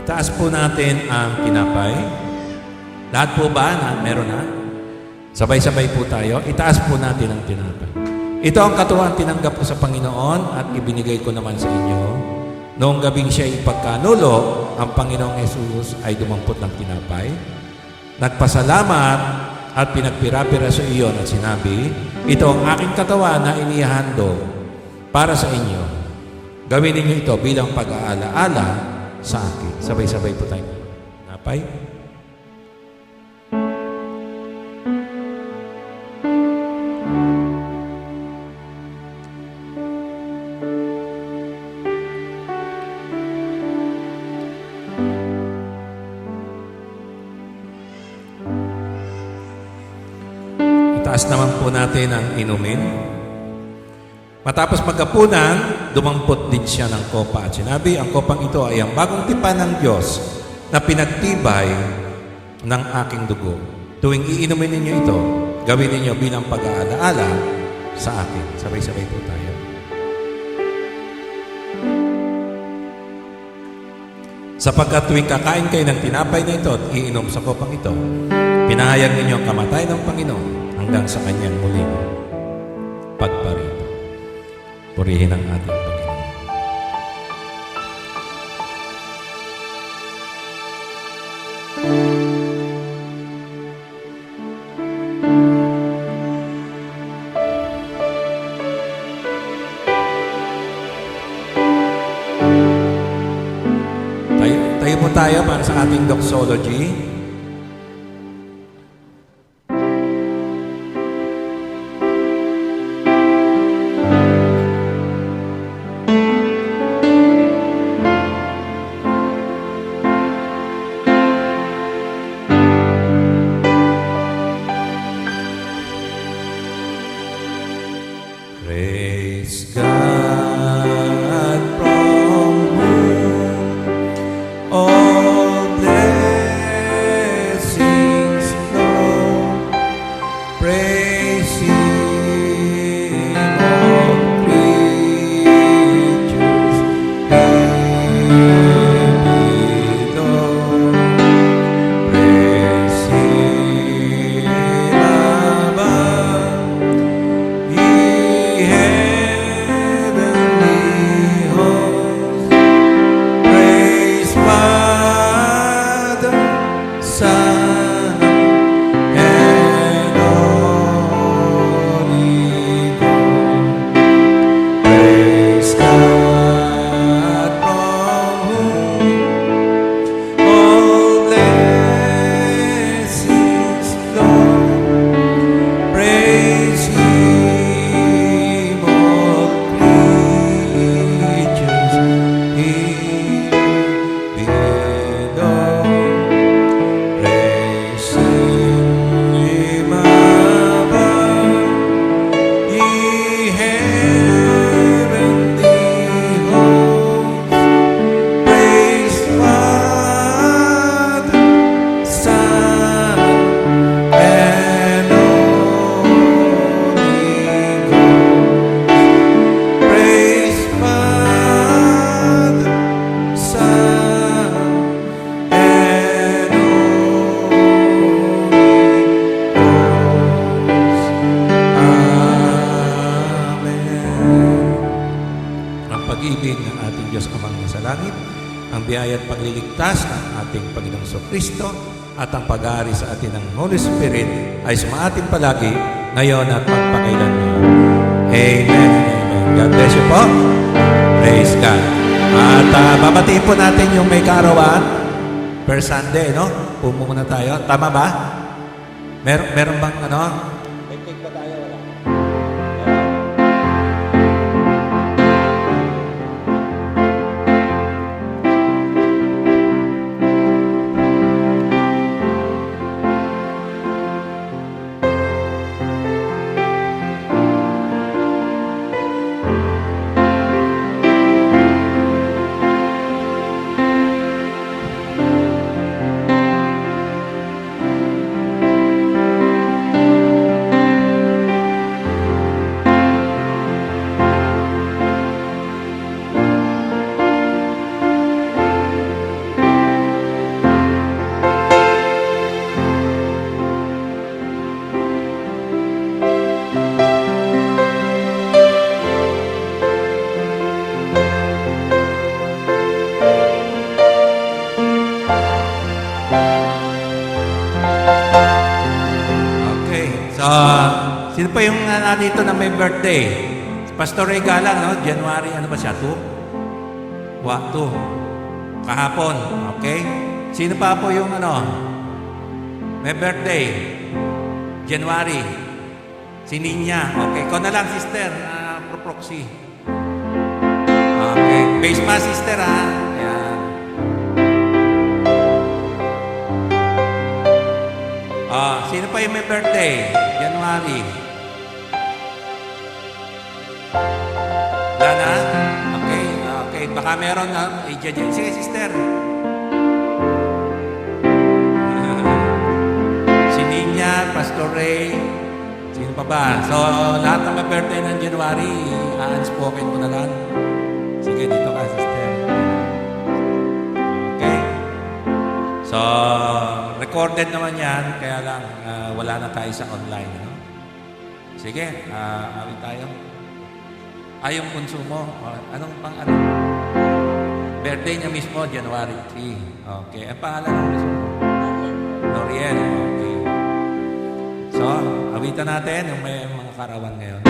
Itaas po natin ang tinapay. Lahat po ba na meron na? Sabay-sabay po tayo. Itaas po natin ang tinapay. Ito ang katuwang tinanggap ko sa Panginoon at ibinigay ko naman sa inyo. Noong gabing siya ipagkanulo, ang Panginoong Jesus ay dumampot ng tinapay. Nagpasalamat at pinagpira-pira sa iyon at sinabi, ito ang aking katawan na inihandog para sa inyo. Gawin ninyo ito bilang pag-aalaala sa akin. Sabay-sabay po tayo. Napay. Itaas naman po natin ang inumin. Matapos magkapunan, dumampot din siya ng kopa at sinabi, ang kopang ito ay ang bagong tipan ng Diyos na pinagtibay ng aking dugo. Tuwing iinumin ninyo ito, gawin ninyo bilang pag-aalaala sa akin. Sabay-sabay po tayo. Sapagkat tuwing kakain kayo ng tinapay na ito at iinom sa kopang ito, pinahayag ninyo ang kamatay ng Panginoon hanggang sa kanyang muling pagparito. Purihin ang ating Panginoon. Tayo po tayo para sa ating doxology. Praise God from whom all blessings flow. Praise Him, all creation pag-ibig ng ating Diyos Amang nasa langit, ang biyaya at pagliligtas ng ating Panginoong Kristo at ang pag-aari sa atin ng Holy Spirit ay sumaating palagi, ngayon at magpakailanman. Amen. Amen. God bless you po. Praise God. At babatiin po natin yung may kaarawan per Sunday, no? Pumuna tayo. Tama ba? Meron bang ano? May cake ba tayo? Wala. Sino pa yung nandito na may birthday? Pastor Ray Galang, no? January, ano ba siya? 2? 2. Kahapon, okay? Sino pa po yung ano? May birthday? January. Si Ninya. Okay, ko na lang, sister. Pro proxy. Okay. Face mask, sister, ha? Ayan. Sino pa yung may birthday? January. Wala na? Okay, okay. Baka meron na. Sige, sister. Si Ninya, Pastor Ray. Sino pa ba? So, lahat ng may birthday ng January, unspoken ko na lang. Sige, dito ka, sister. Okay? So, recorded naman yan, kaya lang wala na tayo sa online. No? Sige, awit tayo. Yung konsumo. Anong ano? Birthday niya mismo, January 3. Okay. Ang pangalan ng konsumo? Noriel. Okay. So, awitan natin yung may mga karawan ngayon.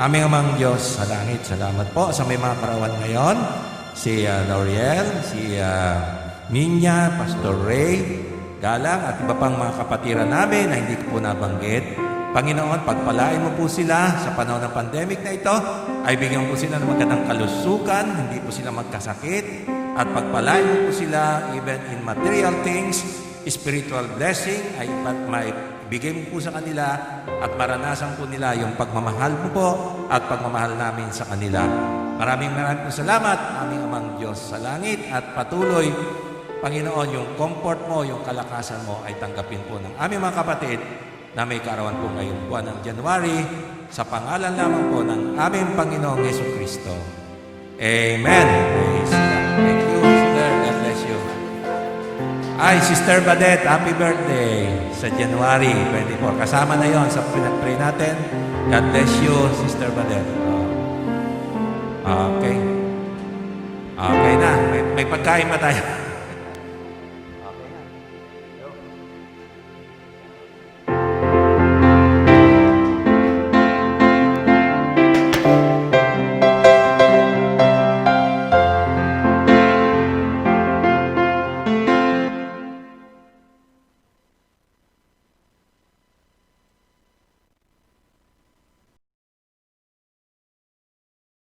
Aming amang Diyos sa langit, salamat po sa may mga karawan ngayon. Si Noriel, si Ninya, Pastor Ray, Galang, at iba pang mga kapatiran namin na hindi ko po nabanggit. Panginoon, pagpalain mo po sila sa panahon ng pandemic na ito, ay bigyan mo po sila ng magandang kalusugan, hindi po sila magkasakit, at pagpalain mo po sila even in material things, spiritual blessing, ay bigay mo po sa kanila at maranasan po nila yung pagmamahal mo po at pagmamahal namin sa kanila. Maraming po salamat, aming amang Diyos sa langit, at patuloy, Panginoon, yung comfort mo, yung kalakasan mo ay tanggapin po ng aming mga kapatid na may kaarawan po ngayong buwan ng January sa pangalan lamang po ng aming Panginoong Jesucristo. Amen. Praise God. Thank you, Sister. God bless you. Ay, Sister Badet, happy birthday sa January 24. Kasama na yon sa pinag-pray natin. God bless you, Sister Badet. Okay. Okay na. May pagkain pa tayo.